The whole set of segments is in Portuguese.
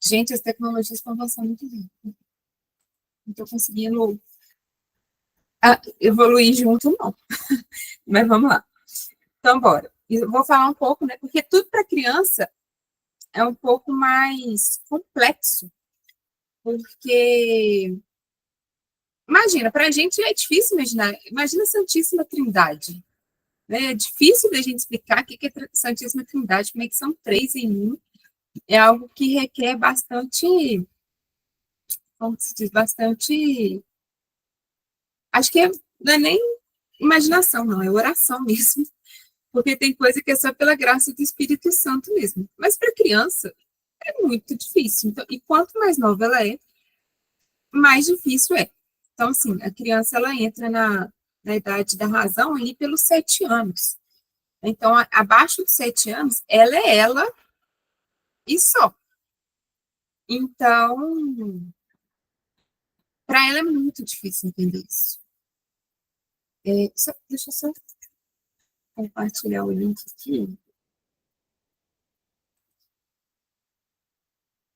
Gente, as tecnologias estão avançando muito rápido. Não estou conseguindo evoluir junto, não. Mas vamos lá. Então, bora. Eu vou falar um pouco, né? Porque tudo para criança é um pouco mais complexo. Porque, imagina, para a gente é difícil imaginar. Imagina a Santíssima Trindade. Né? É difícil da gente explicar o que é Santíssima Trindade, como é que são três em um. É algo que requer bastante, como se diz, bastante. Acho que não é nem imaginação, não, é oração mesmo. Porque tem coisa que é só pela graça do Espírito Santo mesmo. Mas para criança é muito difícil. Então, e quanto mais nova ela é, mais difícil é. Então, assim, a criança ela entra na idade da razão ali pelos 7 anos. Então, abaixo de 7 anos, ela é ela e só. Então, para ela é muito difícil entender isso. Deixa eu só compartilhar o link aqui.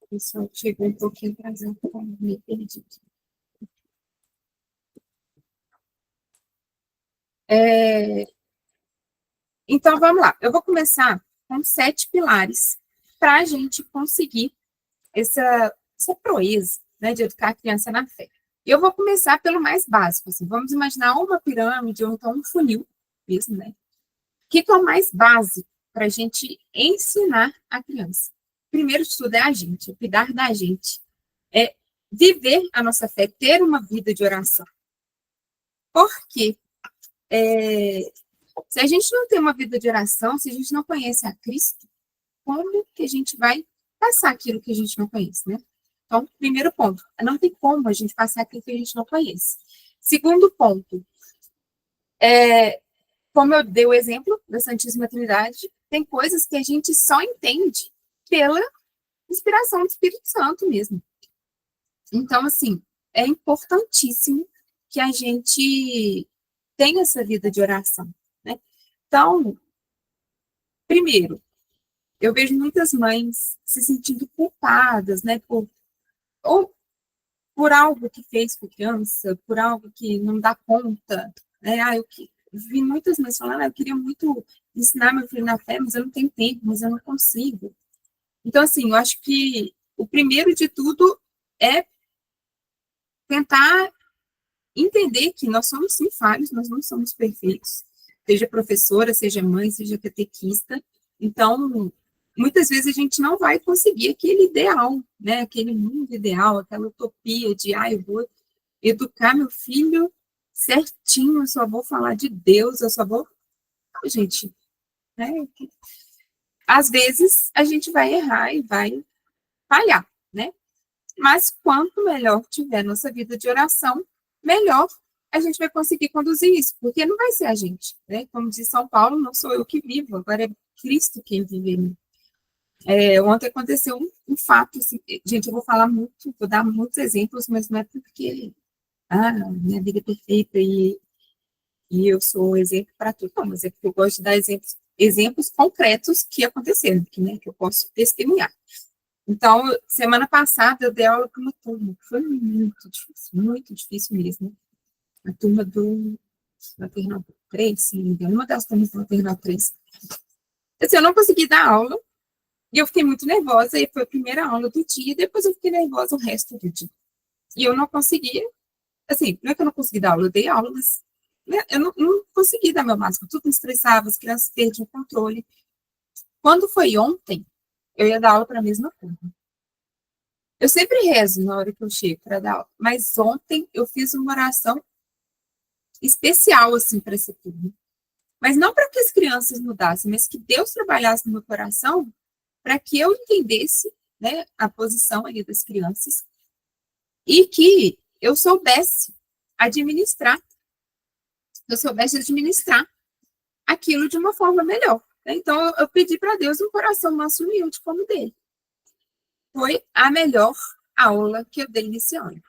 O pessoal chegou um pouquinho atrasado, tá meio perdido. Então, vamos lá. Eu vou começar com 7 pilares para a gente conseguir essa proeza, né, de educar a criança na fé. Eu vou começar pelo mais básico. Assim, vamos imaginar uma pirâmide ou então um funil mesmo, né? O que é o mais básico para a gente ensinar a criança? Primeiro de tudo é a gente, é cuidar da gente. É viver a nossa fé, ter uma vida de oração. Por quê? Se a gente não tem uma vida de oração, se a gente não conhece a Cristo, como que a gente vai passar aquilo que a gente não conhece, né? Então, primeiro ponto, não tem como a gente passar aquilo que a gente não conhece. Segundo ponto, como eu dei o exemplo da Santíssima Trindade, tem coisas que a gente só entende pela inspiração do Espírito Santo mesmo. Então, assim, é importantíssimo que a gente tenha essa vida de oração, né? Então, primeiro, eu vejo muitas mães se sentindo culpadas, né, ou por algo que fez com a criança, por algo que não dá conta, né? Eu vi muitas mães falando, eu queria muito ensinar meu filho na fé, mas eu não tenho tempo, mas eu não consigo. Então, assim, eu acho que o primeiro de tudo é tentar entender que nós somos sim falhos, nós não somos perfeitos, seja professora, seja mãe, seja catequista. Então, muitas vezes a gente não vai conseguir aquele ideal, né? Aquele mundo ideal, aquela utopia de, eu vou educar meu filho certinho, eu só vou falar de Deus, eu só vou. Não, gente, né? Às vezes a gente vai errar e vai falhar, né? Mas quanto melhor tiver nossa vida de oração, melhor a gente vai conseguir conduzir isso, porque não vai ser a gente, né? Como diz São Paulo, não sou eu que vivo, agora é Cristo quem vive em mim. Ontem aconteceu um fato, assim, gente, eu vou falar muito, vou dar muitos exemplos, mas não é porque minha vida é perfeita e eu sou exemplo para tudo, não, mas é porque eu gosto de dar exemplos concretos que aconteceram, que eu posso testemunhar. Então, semana passada eu dei aula para uma turma, que foi muito difícil mesmo. A turma do Maternal 3, se não me engano, uma das turmas do Maternal 3. Assim, eu não consegui dar aula, e eu fiquei muito nervosa, e foi a primeira aula do dia, e depois eu fiquei nervosa o resto do dia. E eu não conseguia, assim, não é que eu não consegui dar aula, eu dei aula, mas né, eu não consegui dar meu máximo, tudo me estressava, as crianças perdiam o controle. Quando foi ontem, eu ia dar aula para a mesma turma. Eu sempre rezo na hora que eu chego para dar aula, mas ontem eu fiz uma oração especial, assim, para essa turma. Mas não para que as crianças mudassem, mas que Deus trabalhasse no meu coração para que eu entendesse, né, a posição ali das crianças e que administrar, eu soubesse administrar aquilo de uma forma melhor. Né? Então, eu pedi para Deus um coração manso e humilde como o dele. Foi a melhor aula que eu dei nesse ano.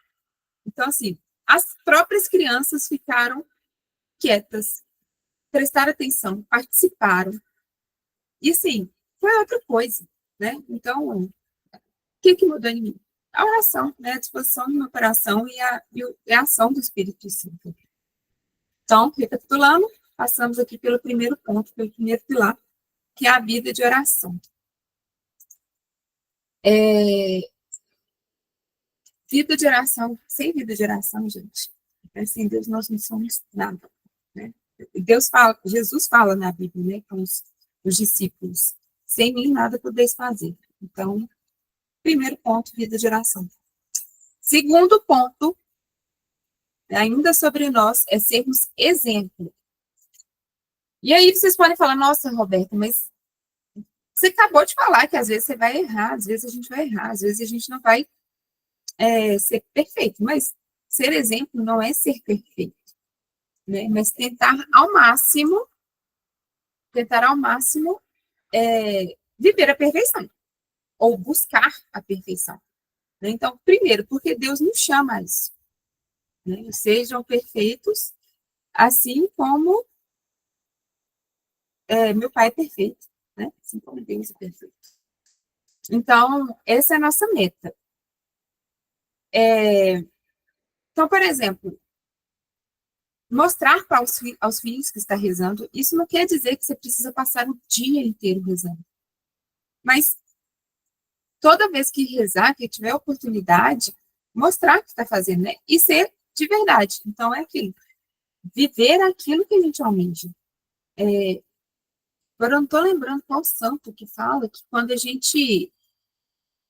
Então, assim, as próprias crianças ficaram quietas, prestaram atenção, participaram. E, assim, foi outra coisa, né? Então, que mudou em mim? A oração, né? A disposição do meu coração e a ação do Espírito Santo. Então, recapitulando, passamos aqui pelo primeiro ponto, pelo primeiro pilar, que é a vida de oração. Vida de oração, sem vida de oração, gente, sem Deus nós não somos nada, né? Jesus fala na Bíblia, né, com os discípulos, sem mim nada podeis fazer. Então, primeiro ponto, vida de oração. Segundo ponto, ainda sobre nós, é sermos exemplo. E aí vocês podem falar, nossa, Roberta, mas você acabou de falar que às vezes você vai errar, às vezes a gente vai errar, às vezes a gente não vai ser perfeito, mas ser exemplo não é ser perfeito, né? Mas tentar ao máximo viver a perfeição, ou buscar a perfeição. Né? Então, primeiro, porque Deus nos chama a isso. Né? Sejam perfeitos, assim como meu Pai é perfeito, né? Assim como Deus é perfeito. Então, essa é a nossa meta. Então, por exemplo, mostrar para aos filhos que está rezando, isso não quer dizer que você precisa passar o dia inteiro rezando. Mas toda vez que rezar, que tiver oportunidade, mostrar que está fazendo, né? E ser de verdade. Então, é aquilo. Viver aquilo que a gente almeja. Agora, eu não estou lembrando qual santo que fala que quando a gente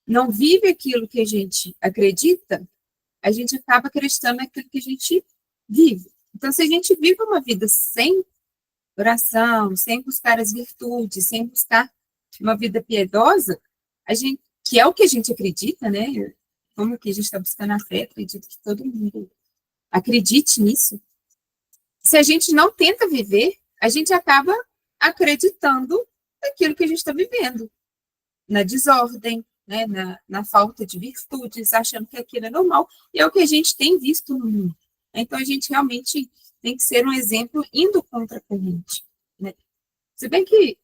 não vive aquilo que a gente acredita, a gente acaba acreditando naquilo que a gente vive. Então, se a gente vive uma vida sem oração, sem buscar as virtudes, sem buscar uma vida piedosa, que é o que a gente acredita, né? Como que a gente está buscando a fé, acredito que todo mundo acredite nisso. Se a gente não tenta viver, a gente acaba acreditando naquilo que a gente está vivendo, na desordem, né? na falta de virtudes, achando que aquilo é normal, e é o que a gente tem visto no mundo. Então, a gente realmente tem que ser um exemplo indo contra a corrente. Né? Se bem que,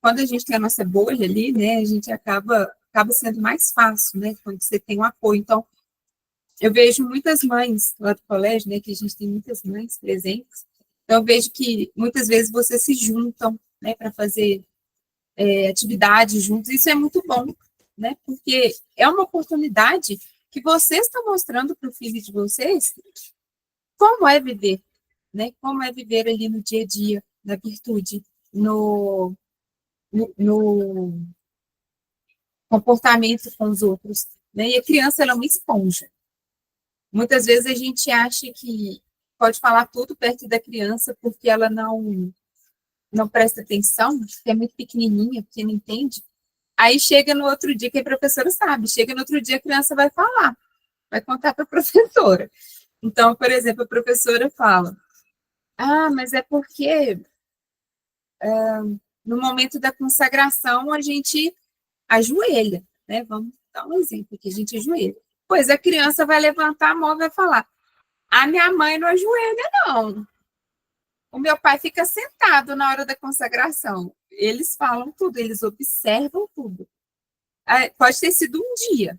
quando a gente tem a nossa bolha ali, né, a gente acaba sendo mais fácil, né, quando você tem um apoio. Então, eu vejo muitas mães lá do colégio, né, que a gente tem muitas mães presentes, então eu vejo que muitas vezes vocês se juntam, né, para fazer atividades juntos, isso é muito bom, né, porque é uma oportunidade que vocês estão mostrando para o filho de vocês como é viver, né, como é viver ali no dia a dia, na virtude, no comportamento com os outros, né? E a criança, ela é uma esponja. Muitas vezes a gente acha que pode falar tudo perto da criança porque ela não presta atenção, que é muito pequenininha, porque não entende. Aí chega no outro dia, que a professora sabe, chega no outro dia a criança vai falar, vai contar para a professora. Então, por exemplo, a professora fala, mas é porque no momento da consagração a gente ajoelha, né? Vamos dar um exemplo que a gente ajoelha. Pois a criança vai levantar a mão e vai falar: a minha mãe não ajoelha, não. O meu pai fica sentado na hora da consagração. Eles falam tudo, eles observam tudo. Pode ter sido um dia.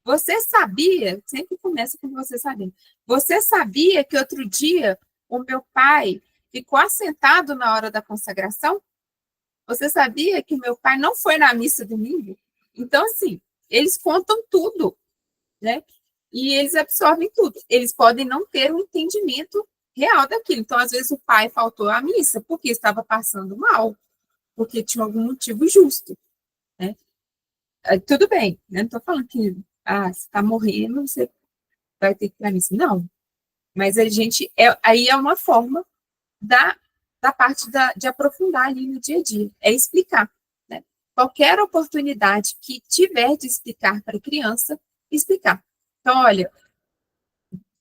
Você sabia? Sempre começa com você sabendo. Você sabia que outro dia o meu pai ficou assentado na hora da consagração? Você sabia que meu pai não foi na missa domingo? Então, assim, eles contam tudo, né? E eles absorvem tudo. Eles podem não ter um entendimento real daquilo. Então, às vezes, o pai faltou à missa porque estava passando mal, porque tinha algum motivo justo, né? Tudo bem, né? Não estou falando que você está morrendo, você vai ter que ir para a missa. Não. Mas a gente, aí é uma forma da parte de aprofundar ali no dia a dia, é explicar. Né? Qualquer oportunidade que tiver de explicar para a criança, explicar. Então, olha,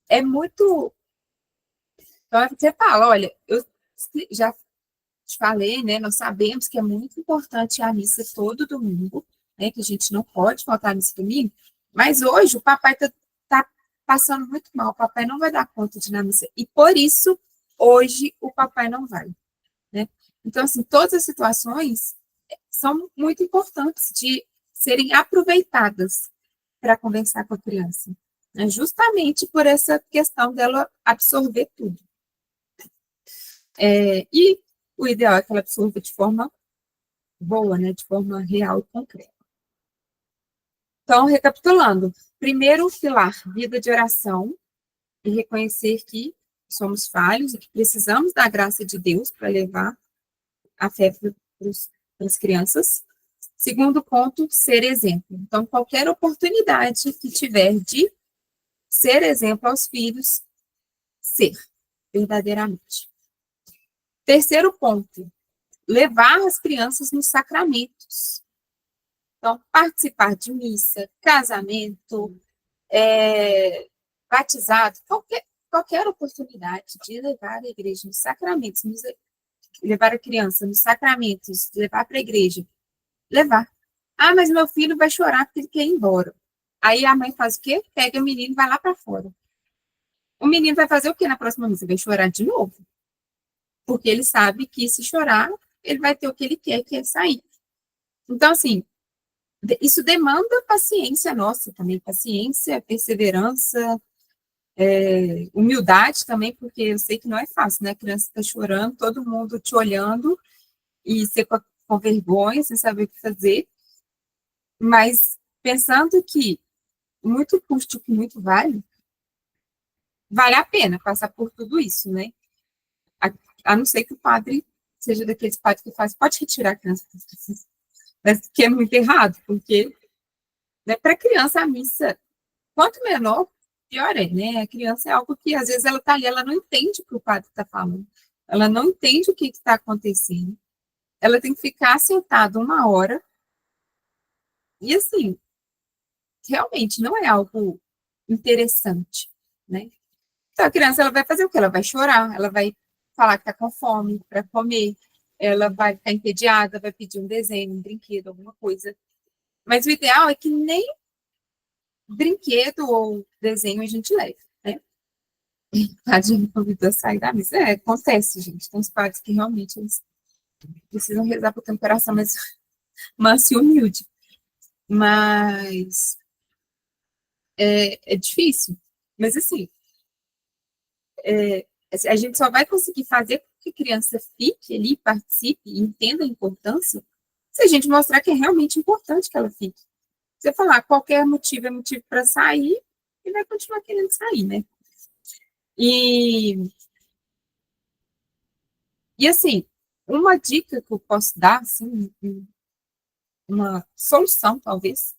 é muito... Então, você fala, olha, eu já te falei, né, nós sabemos que é muito importante a missa todo domingo, né, que a gente não pode faltar a missa domingo, mas hoje o papai tá passando muito mal, o papai não vai dar conta de ir na missa, e por isso, hoje, o papai não vai. Né? Então, assim, todas as situações são muito importantes de serem aproveitadas para conversar com a criança. Né? Justamente por essa questão dela absorver tudo. E o ideal é que ela absorva de forma boa, né? De forma real e concreta. Então, recapitulando. Primeiro pilar, vida de oração, e reconhecer que somos falhos e que precisamos da graça de Deus para levar a fé para as crianças. Segundo ponto, ser exemplo. Então, qualquer oportunidade que tiver de ser exemplo aos filhos, ser, verdadeiramente. Terceiro ponto, levar as crianças nos sacramentos. Então, participar de missa, casamento, batizado, qualquer oportunidade de levar a igreja nos sacramentos, levar a criança nos sacramentos, levar para a igreja, levar. Ah, mas meu filho vai chorar porque ele quer ir embora. Aí a mãe faz o quê? Pega o menino e vai lá para fora. O menino vai fazer o quê na próxima missa? Vai chorar de novo. Porque ele sabe que se chorar, ele vai ter o que ele quer, que é sair. Então, assim, isso demanda paciência nossa também, paciência, perseverança, humildade também, porque eu sei que não é fácil, né? A criança está chorando, todo mundo te olhando e você com vergonha, sem saber o que fazer, mas pensando que muito custa o que muito vale, vale a pena passar por tudo isso, né? A não ser que o padre seja daqueles padres que faz, pode retirar a criança, mas que é muito errado, porque né, para criança a missa, quanto menor, pior é, né? A criança é algo que às vezes ela está ali, ela não entende o que o padre está falando, ela não entende o que está acontecendo, ela tem que ficar sentada 1 hora, e assim, realmente não é algo interessante, né? Então a criança ela vai fazer o quê? Ela vai chorar, ela vai falar que está com fome para comer, ela vai ficar entediada, vai pedir um desenho, um brinquedo, alguma coisa. Mas o ideal é que nem brinquedo ou desenho a gente leve, né? Tadinho me convidou a sair da missa. Acontece, gente. Tem uns pais que realmente eles precisam rezar para ter um coração mais manso e humilde. Mas é difícil. Mas assim, a gente só vai conseguir fazer com que a criança fique ali, participe e entenda a importância se a gente mostrar que é realmente importante que ela fique. Você falar qualquer motivo é motivo para sair, e vai continuar querendo sair, né? E assim, uma dica que eu posso dar, assim, uma solução, talvez,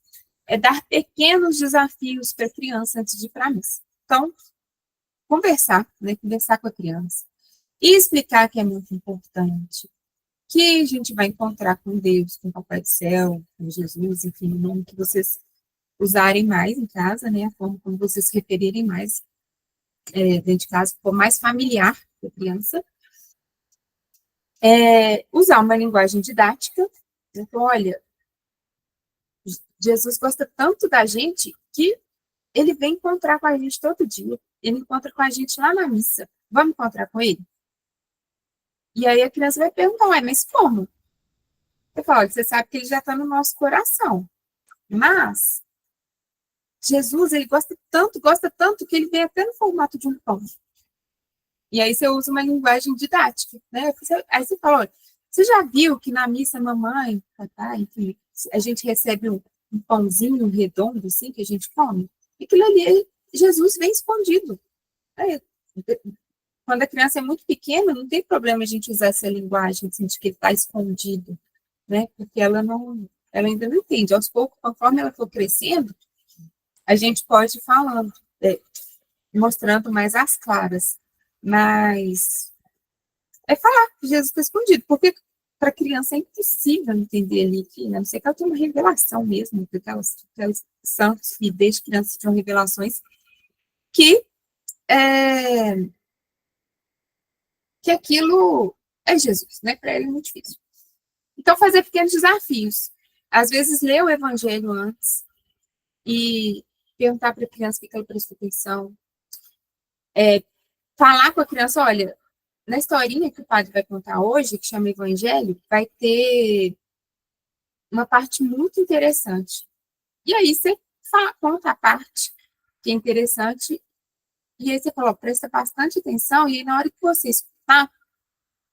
é dar pequenos desafios para a criança antes de ir para a missa. Então, conversar, né? Conversar com a criança. E explicar que é muito importante, que a gente vai encontrar com Deus, com o Papai do Céu, com Jesus, enfim, o nome que vocês usarem mais em casa, né? A forma como vocês se referirem mais dentro de casa, for mais familiar para a criança. Usar uma linguagem didática. Então, olha, Jesus gosta tanto da gente que ele vem encontrar com a gente todo dia. Ele encontra com a gente lá na missa. Vamos encontrar com ele? E aí a criança vai perguntar, ué, mas como? Eu falo, você sabe que ele já está no nosso coração. Mas Jesus, ele gosta tanto, que ele vem até no formato de um pão. E aí você usa uma linguagem didática, né? Aí você fala, olha, você já viu que na missa mamãe, papai, enfim, a gente recebe um pãozinho redondo, assim, que a gente come? E aquilo ali, Jesus vem escondido. É, quando a criança é muito pequena, não tem problema a gente usar essa linguagem, assim, de que ele está escondido, né? Porque ela ainda não entende. Aos poucos, conforme ela for crescendo, a gente pode ir falando, mostrando mais as claras. Mas é falar que Jesus está escondido, porque para a criança é impossível entender ali, que, né? A não ser que ela tenha uma revelação mesmo, porque aquelas santos que desde criança tinham revelações que que aquilo é Jesus, né? Para ele é muito difícil. Então, fazer pequenos desafios. Às vezes, ler o evangelho antes e perguntar para a criança o que ela prestou atenção. Falar com a criança, olha, na historinha que o padre vai contar hoje, que chama Evangelho, vai ter uma parte muito interessante. E aí você conta a parte que é interessante, e aí você fala, presta bastante atenção, e aí na hora que você escutar,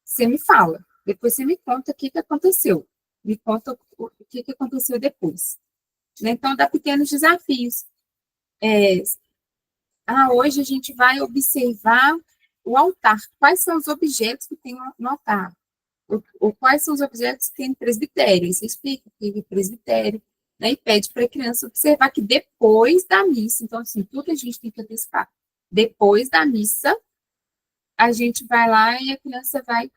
você me fala. Depois você me conta o que aconteceu. Me conta o que aconteceu depois. Né? Então, dá pequenos desafios. Hoje a gente vai observar o altar. Quais são os objetos que tem no altar? Ou quais são os objetos que tem no presbitério? Aí você explica o que é presbitério, né? E pede para a criança observar que depois da missa, então, assim, tudo a gente tem que antecipar. Depois da missa, a gente vai lá e a criança vai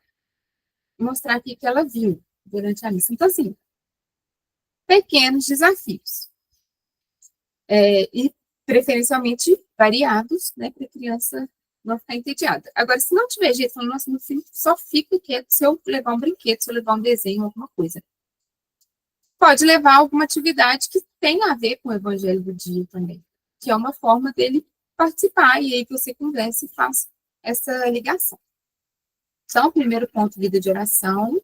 mostrar o que ela viu durante a missa. Então, assim, pequenos desafios. E preferencialmente variados, né, para a criança não ficar entediada. Agora, se não tiver jeito, falando, nossa, meu filho só fica quieto se eu levar um brinquedo, se eu levar um desenho, alguma coisa. Pode levar alguma atividade que tenha a ver com o evangelho do dia também, que é uma forma dele participar, e aí você conversa e faz essa ligação. Então, primeiro ponto, vida de oração.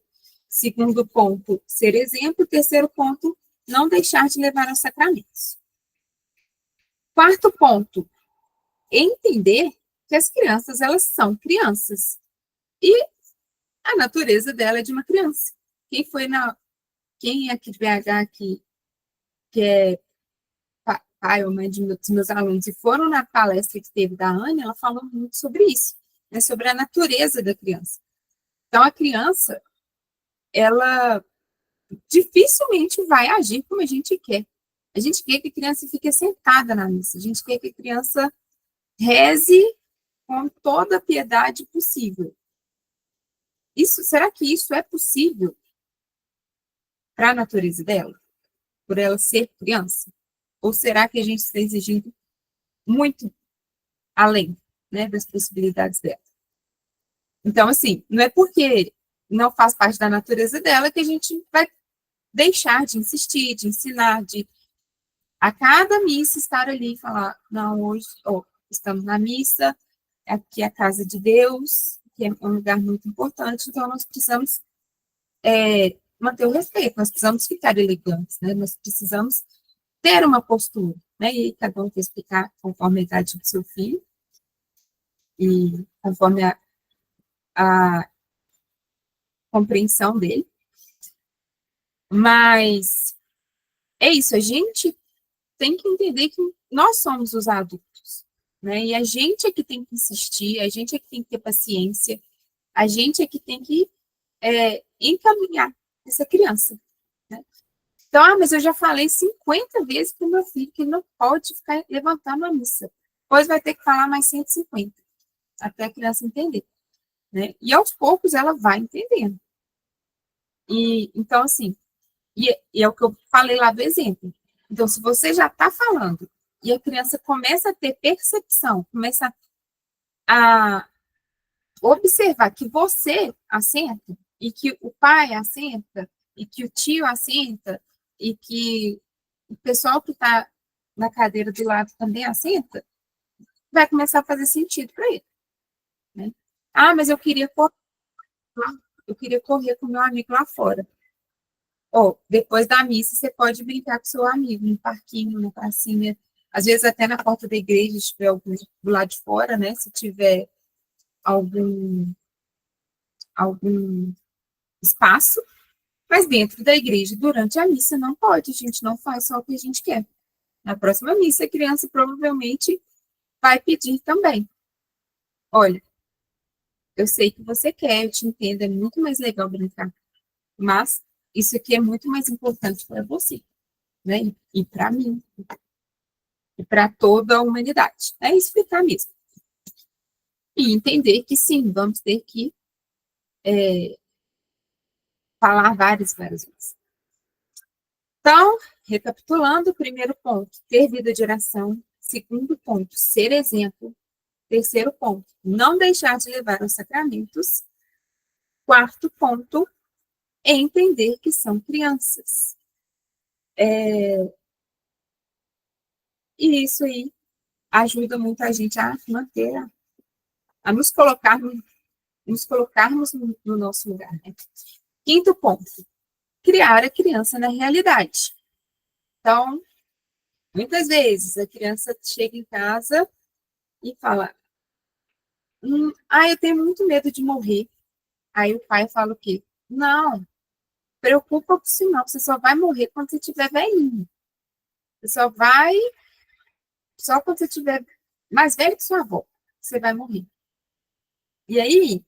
Segundo ponto, ser exemplo. Terceiro ponto, não deixar de levar aos sacramentos. Quarto ponto, entender que as crianças, elas são crianças. E a natureza dela é de uma criança. Quem aqui de BH que é pai ou mãe dos meus alunos e foram na palestra que teve da Anne, ela falou muito sobre isso, né, sobre a natureza da criança. Então, a criança, ela dificilmente vai agir como a gente quer. A gente quer que a criança fique sentada na missa, a gente quer que a criança reze com toda a piedade possível. Será que isso é possível para a natureza dela? Por ela ser criança? Ou será que a gente está exigindo muito além, né, das possibilidades dela? Então, assim, não é porque não faz parte da natureza dela que a gente vai deixar de insistir, de ensinar, de a cada missa estar ali e falar, não, hoje estamos na missa, aqui é a casa de Deus, que é um lugar muito importante, então nós precisamos manter o respeito, nós precisamos ficar elegantes, né? Nós precisamos ter uma postura, né? E cada um tem que explicar conforme a idade do seu filho e conforme a compreensão dele. Mas é isso, a gente tem que entender que nós somos os adultos, né? E a gente é que tem que insistir, a gente é que tem que ter paciência, a gente é que tem que encaminhar essa criança, né? Então, mas eu já falei 50 vezes para o meu filho que ele não pode ficar levantando a missa. Depois vai ter que falar mais 150, até a criança entender, né? E aos poucos ela vai entendendo. E, então, assim, e é o que eu falei lá do exemplo. Então, se você já está falando e a criança começa a ter percepção, começa a observar que você assenta e que o pai assenta e que o tio assenta e que o pessoal que está na cadeira do lado também assenta, vai começar a fazer sentido para ele, né? Mas eu queria correr com meu amigo lá fora. Depois da missa, você pode brincar com seu amigo no parquinho, na pracinha, às vezes até na porta da igreja, se tiver algum do lado de fora, né? Se tiver algum espaço, mas dentro da igreja, durante a missa, não pode, a gente não faz só o que a gente quer. Na próxima missa, a criança provavelmente vai pedir também. Olha, eu sei que você quer, eu te entendo, é muito mais legal brincar, mas isso aqui é muito mais importante para você, né? E para mim, e para toda a humanidade. É explicar mesmo. E entender que sim, vamos ter que falar várias vezes. Então, recapitulando, primeiro ponto, ter vida de oração. Segundo ponto, ser exemplo. Terceiro ponto, não deixar de levar aos sacramentos. Quarto ponto, entender que são crianças. E isso aí ajuda muito a gente a manter, a nos colocarmos no nosso lugar. Né? Quinto ponto, criar a criança na realidade. Então, muitas vezes a criança chega em casa e fala: eu tenho muito medo de morrer. Aí o pai fala o quê? Não, preocupa com isso não, você só vai morrer quando você estiver velhinho. Você só quando você estiver mais velho que sua avó, você vai morrer. E aí,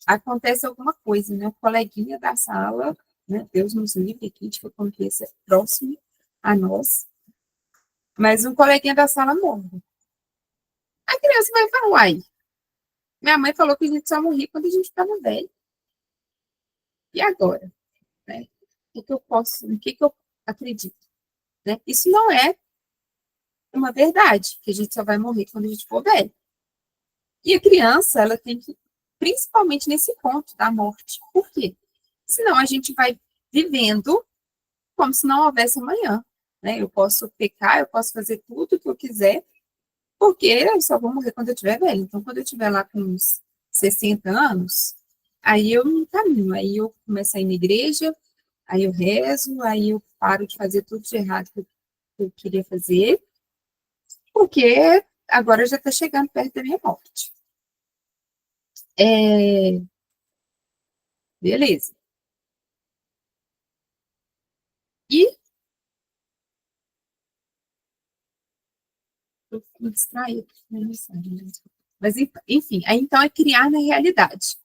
acontece alguma coisa, né? O coleguinha da sala, né? Deus nos livre aqui, tipo, aconteça próximo a nós, mas um coleguinha da sala morre. A criança vai falar: uai, minha mãe falou que a gente só morria quando a gente estava velho. E agora? Né? O que eu acredito? Né? Isso não é uma verdade, que a gente só vai morrer quando a gente for velho. E a criança, ela tem que, principalmente nesse ponto da morte. Por quê? Senão a gente vai vivendo como se não houvesse amanhã. Né? Eu posso pecar, eu posso fazer tudo o que eu quiser, porque eu só vou morrer quando eu estiver velho. Então, quando eu estiver lá com uns 60 anos, aí eu não caminho, aí eu começo a ir na igreja, aí eu rezo, aí eu paro de fazer tudo de errado que eu queria fazer, porque agora já está chegando perto da minha morte. Beleza. E eu me distraí aqui na mensagem, né? Mas, enfim, aí então é criar na realidade.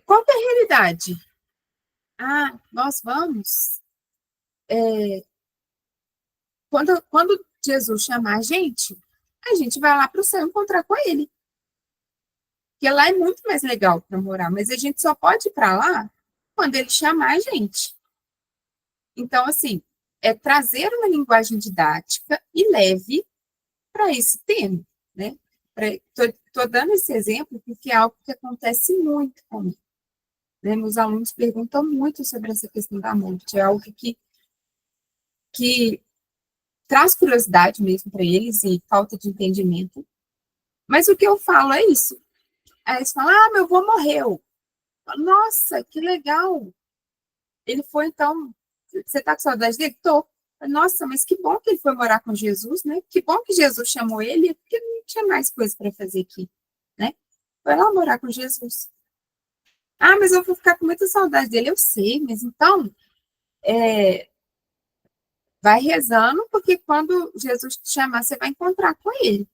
Qual que é a realidade? Nós vamos. Quando Jesus chamar a gente vai lá para o céu encontrar com ele. Porque lá é muito mais legal para morar, mas a gente só pode ir para lá quando ele chamar a gente. Então, assim, é trazer uma linguagem didática e leve para esse tema, né? Estou dando esse exemplo porque é algo que acontece muito comigo. Né? Meus alunos perguntam muito sobre essa questão da morte, é algo que traz curiosidade mesmo para eles e falta de entendimento. Mas o que eu falo é isso. Aí eles falam: meu avô morreu. Nossa, que legal. Ele foi, então, você está com saudade dele? Tô. Nossa, mas que bom que ele foi morar com Jesus, né? Que bom que Jesus chamou ele, porque não tinha mais coisa para fazer aqui, né? Foi lá morar com Jesus. Mas eu vou ficar com muita saudade dele. Eu sei, mas então, vai rezando, porque quando Jesus te chamar, você vai encontrar com ele.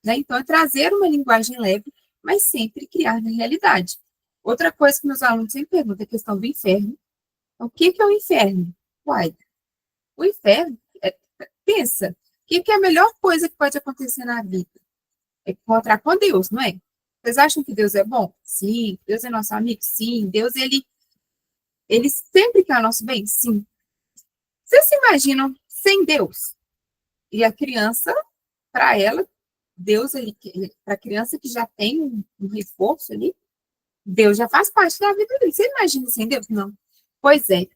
Né? Então, é trazer uma linguagem leve, mas sempre criar na realidade. Outra coisa que meus alunos sempre perguntam é a questão do inferno. O que é o inferno? Uai, o inferno, pensa, que é a melhor coisa que pode acontecer na vida? É encontrar com Deus, não é? Vocês acham que Deus é bom? Sim. Deus é nosso amigo? Sim. Deus, ele sempre quer o nosso bem? Sim. Vocês se imaginam sem Deus? E a criança, para ela, Deus, para a criança que já tem um reforço ali, Deus já faz parte da vida dele. Você imagina sem Deus? Não. Pois é.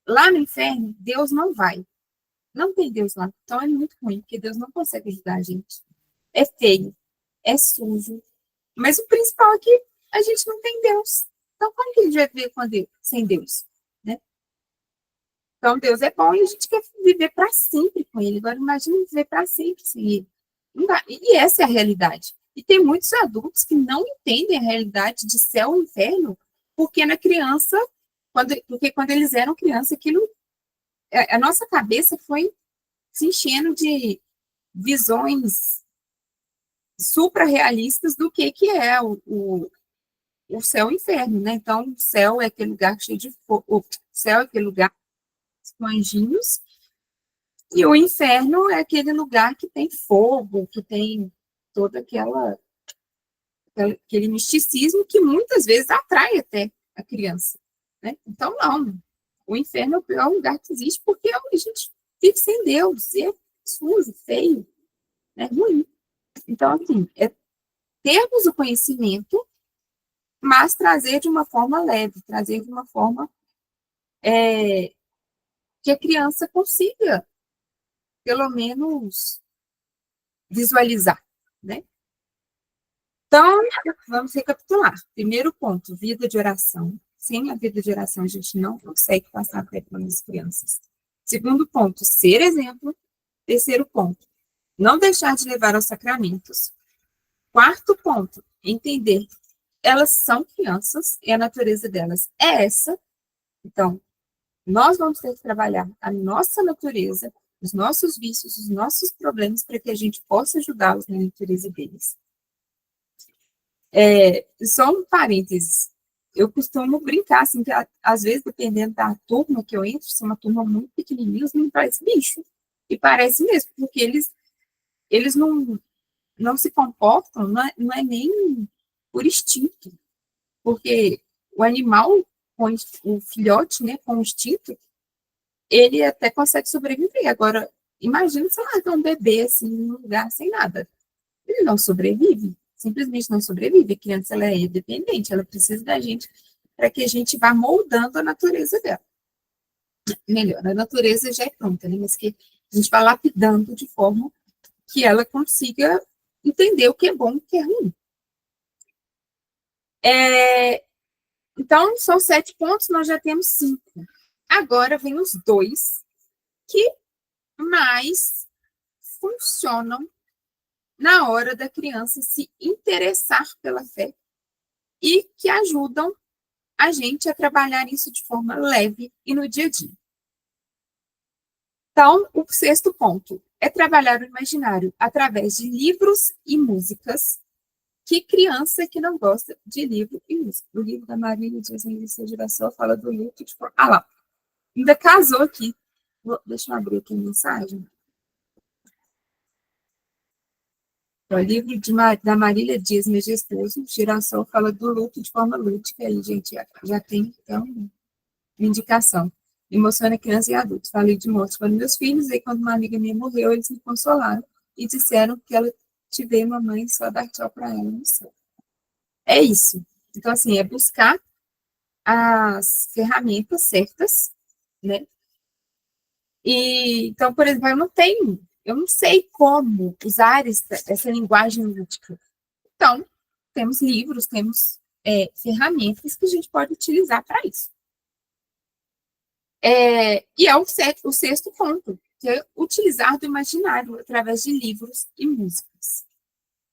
Lá no inferno, Deus não vai. Não tem Deus lá. Então é muito ruim, porque Deus não consegue ajudar a gente. É feio, é sujo. Mas o principal é que a gente não tem Deus. Então, como que a gente vai viver com Deus, sem Deus? Né? Então, Deus é bom e a gente quer viver para sempre com Ele. Agora, imagina viver para sempre sem Ele. Não dá. E essa é a realidade. E tem muitos adultos que não entendem a realidade de céu e inferno, porque na criança, porque quando eles eram criança, aquilo, a nossa cabeça foi se enchendo de visões supra-realistas do que é o céu e o inferno, né? Então, o céu é aquele lugar cheio de fogo, o céu é aquele lugar com anjinhos, e o inferno é aquele lugar que tem fogo, que tem toda aquele misticismo que muitas vezes atrai até a criança, né? Então, não. O inferno é o pior lugar que existe porque a gente vive sem Deus, e é sujo, feio, é ruim. Então, assim, é termos o conhecimento, mas trazer de uma forma leve, trazer de uma forma que a criança consiga, pelo menos, visualizar, né? Então, vamos recapitular. Primeiro ponto, vida de oração. sem a videogeração, a gente não consegue passar para as crianças. Segundo ponto, ser exemplo. Terceiro ponto, não deixar de levar aos sacramentos. Quarto ponto, entender que elas são crianças e a natureza delas é essa. Então, nós vamos ter que trabalhar a nossa natureza, os nossos vícios, os nossos problemas, para que a gente possa ajudá-los na natureza deles. Só um parênteses. Eu costumo brincar, assim, que às vezes, dependendo da turma que eu entro, se é uma turma muito pequenininha, me parece bicho. E parece mesmo, porque eles não se comportam, não é nem por instinto. Porque o animal, o filhote, né, com instinto, ele até consegue sobreviver. Agora, imagina se largar um bebê assim, num lugar sem nada. Ele não sobrevive, simplesmente não sobrevive. A criança, ela é dependente, ela precisa da gente para que a gente vá moldando a natureza dela. Melhor, a natureza já é pronta, né? Mas que a gente vá lapidando de forma que ela consiga entender o que é bom e o que é ruim. Então, são 7 pontos, nós já temos 5. Agora vem os 2 que mais funcionam na hora da criança se interessar pela fé e que ajudam a gente a trabalhar isso de forma leve e no dia a dia. Então, o 6º ponto é trabalhar o imaginário através de livros e músicas. Que criança que não gosta de livro e música? O livro da Marília Dias Henrique Girassol fala do luto de forma... Ah lá, ainda casou aqui. Deixa eu abrir aqui a mensagem. O livro da Marília Dias, Majestoso, Girassol fala do luto de forma lúdica. Aí, gente, já tem, então, uma indicação. Emociona criança e adultos. Falei de morte para meus filhos, e quando uma amiga minha morreu, eles me consolaram e disseram que ela te veio, mamãe, só dar tchau para ela no céu. É isso. Então, assim, é buscar as ferramentas certas, né? E, então, por exemplo, eu não sei como usar essa linguagem lúdica. Então, temos livros, temos ferramentas que a gente pode utilizar para isso. E é o 6º ponto, que é utilizar do imaginário através de livros e músicas.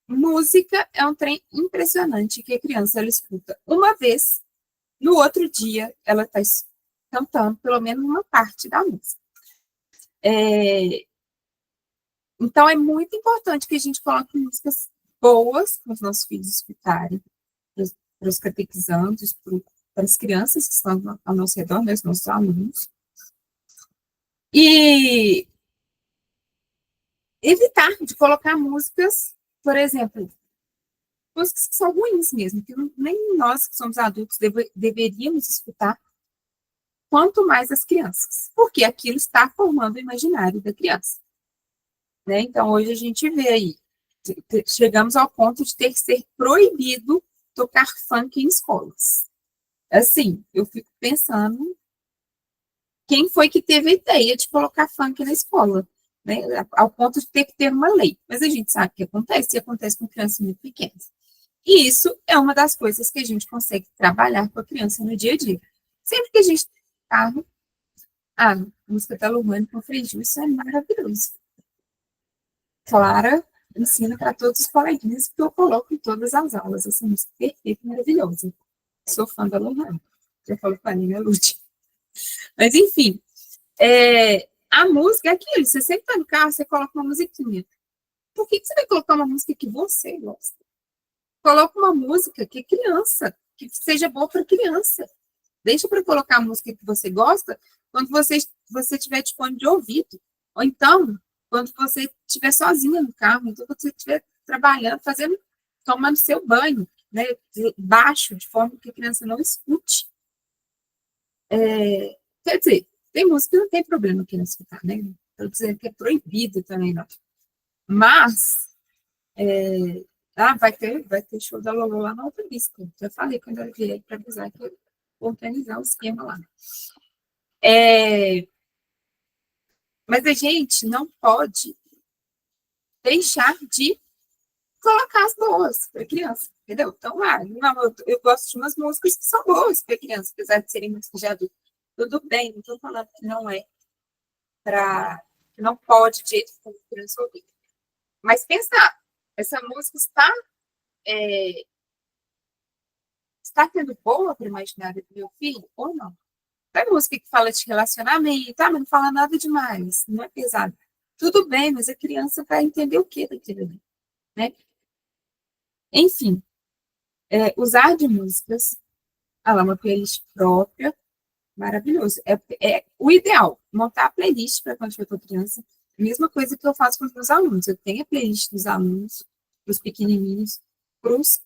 Música é um trem impressionante que a criança ela escuta uma vez, no outro dia ela está cantando pelo menos uma parte da música. Então, é muito importante que a gente coloque músicas boas para os nossos filhos escutarem, para os catequizandos, para as crianças que estão ao nosso redor, né, os nossos alunos. E evitar de colocar músicas, por exemplo, músicas que são ruins mesmo, que nem nós que somos adultos deveríamos escutar, quanto mais as crianças, porque aquilo está formando o imaginário da criança. Né? Então, hoje a gente vê aí, chegamos ao ponto de ter que ser proibido tocar funk em escolas. Assim, eu fico pensando quem foi que teve a ideia de colocar funk na escola, né? Ao ponto de ter que ter uma lei. Mas a gente sabe que acontece, e acontece com crianças muito pequenas. E isso é uma das coisas que a gente consegue trabalhar com a criança no dia a dia. Sempre que a gente carro, a música da Luane com Frejus, isso é maravilhoso. Clara ensina para todos os coleguinhas que eu coloco em todas as aulas. Essa música perfeita e maravilhosa. Sou fã da Luane. Já falou com a Nina Lute. Mas, enfim, a música é aquilo. Você sempre está no carro, você coloca uma musiquinha. Por que você vai colocar uma música que você gosta? Coloca uma música que é criança, que seja boa para criança. Deixa para colocar a música que você gosta quando você estiver de fone de ouvido. Ou então, quando você estiver sozinha no carro, então quando você estiver trabalhando, tomando seu banho, né, baixo, de forma que a criança não escute. Quer dizer, tem música que não tem problema aqui não escutar, né? Estou dizendo que é proibido também, não. Mas, vai ter show da Lolo lá na outra lista. Já falei quando ela vier para avisar que eu vou organizar o esquema lá. Mas a gente não pode deixar de colocar as boas para a criança. entendeu? Então, não, eu gosto de umas músicas que são boas para criança, apesar de serem músicas de adulto. Tudo bem, não estou falando que não é para... não pode, de jeito nenhum, criança ouvir. Mas pensar, essa música está sendo boa para o imaginário do meu filho ou não? É música que fala de relacionamento, mas não fala nada demais, não é pesado. Tudo bem, mas a criança vai entender o que daquilo ali, né? Enfim, usar de músicas, uma playlist própria, maravilhoso. É o ideal, montar a playlist para quando eu for criança. Mesma coisa que eu faço com os meus alunos. Eu tenho a playlist dos alunos, para os pequenininhos, pros...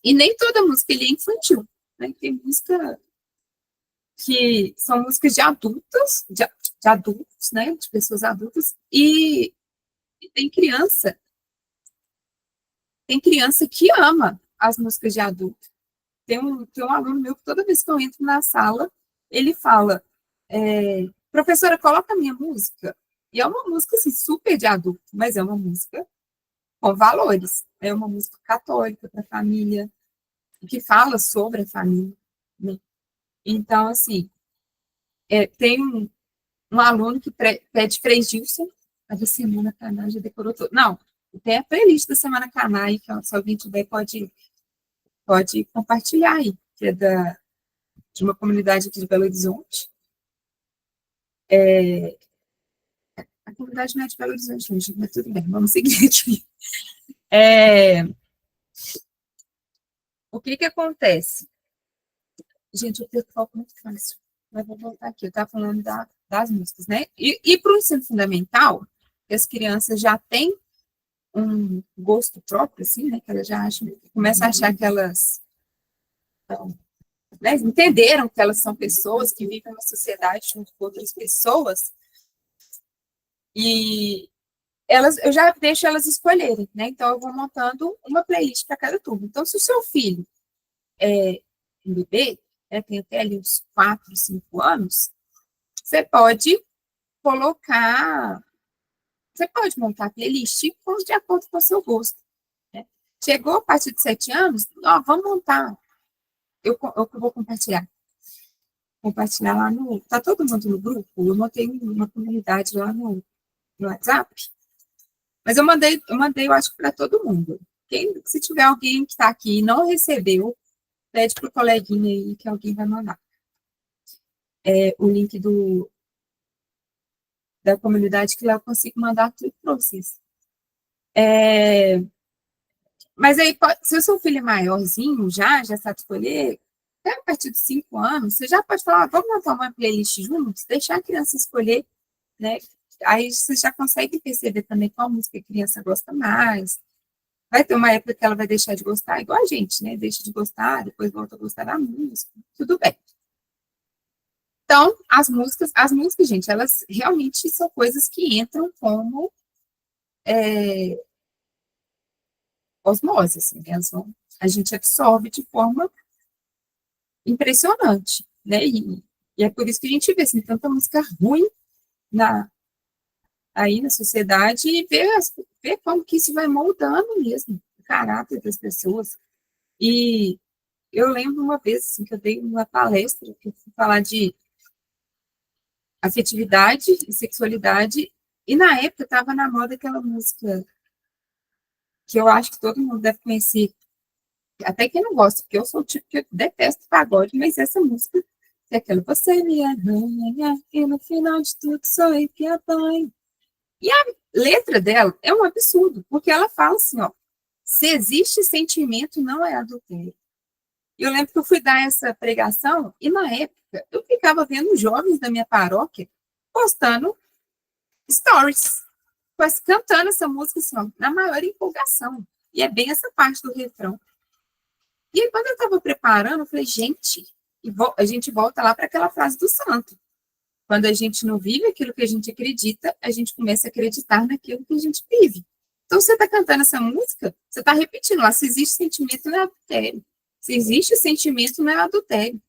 e nem toda música é infantil. Né? Tem música que são músicas de adultos, de adultos, né? De pessoas adultas, e tem criança que ama as músicas de adulto. Tem um aluno meu que toda vez que eu entro na sala, ele fala, professora, coloca a minha música. E é uma música assim, super de adulto, mas é uma música com valores. É uma música católica para a família, que fala sobre a família. Né? Então, assim, tem um aluno que pede Frei Gilson, a da Semana Canai já decorou tudo. Não, tem a playlist da Semana Canai, que se alguém tiver pode compartilhar aí, que é de uma comunidade aqui de Belo Horizonte. A comunidade não é de Belo Horizonte, gente, mas tudo bem, vamos seguir aqui. O que acontece? Gente, eu perco foco muito fácil, mas vou voltar aqui. Eu estava falando das músicas, né? E para o ensino fundamental, as crianças já têm um gosto próprio, assim, né? Que elas já acham, começam a achar que elas né, entenderam que elas são pessoas que vivem uma sociedade junto com outras pessoas, e eu já deixo elas escolherem, né? Então, eu vou montando uma playlist para cada turma. Então, se o seu filho é um bebê, tem até ali uns 4, 5 anos, você pode montar a playlist de acordo com o seu gosto. Né? Chegou a partir de 7 anos, vamos montar. Eu vou compartilhar lá no... Está todo mundo no grupo? Eu montei uma comunidade lá no WhatsApp, mas eu acho que para todo mundo. Se tiver alguém que está aqui e não recebeu, pede para o coleguinha aí que alguém vai mandar. O link da comunidade que lá eu consigo mandar tudo para vocês. Mas aí, se o seu filho é maiorzinho, já sabe escolher, até a partir de 5 anos, você já pode falar, vamos montar uma playlist juntos, deixar a criança escolher, né? Aí você já consegue perceber também qual música a criança gosta mais. Vai ter uma época que ela vai deixar de gostar, igual a gente, né? Deixa de gostar, depois volta a gostar da música, tudo bem. Então, as músicas, gente, elas realmente são coisas que entram como osmose, assim, né? A gente absorve de forma impressionante, né? E é por isso que a gente vê assim, tanta música ruim aí na sociedade e ver como que isso vai moldando mesmo o caráter das pessoas. E eu lembro uma vez assim, que eu dei uma palestra que eu fui falar de afetividade e sexualidade, e na época estava na moda aquela música que eu acho que todo mundo deve conhecer, até quem não gosta, porque eu sou o tipo que eu detesto pagode, mas essa música é aquela, você me arranha, e no final de tudo sou eu que apanho. E a letra dela é um absurdo, porque ela fala assim, se existe sentimento, não é adultério. Eu lembro que eu fui dar essa pregação, e na época eu ficava vendo jovens da minha paróquia postando stories, cantando essa música assim, na maior empolgação. E é bem essa parte do refrão. E aí, quando eu estava preparando, eu falei, gente, a gente volta lá para aquela frase do santo. Quando a gente não vive aquilo que a gente acredita, a gente começa a acreditar naquilo que a gente vive. Então, você está cantando essa música, você está repetindo lá, se existe sentimento, não é adultério. Se existe sentimento, não é adultério.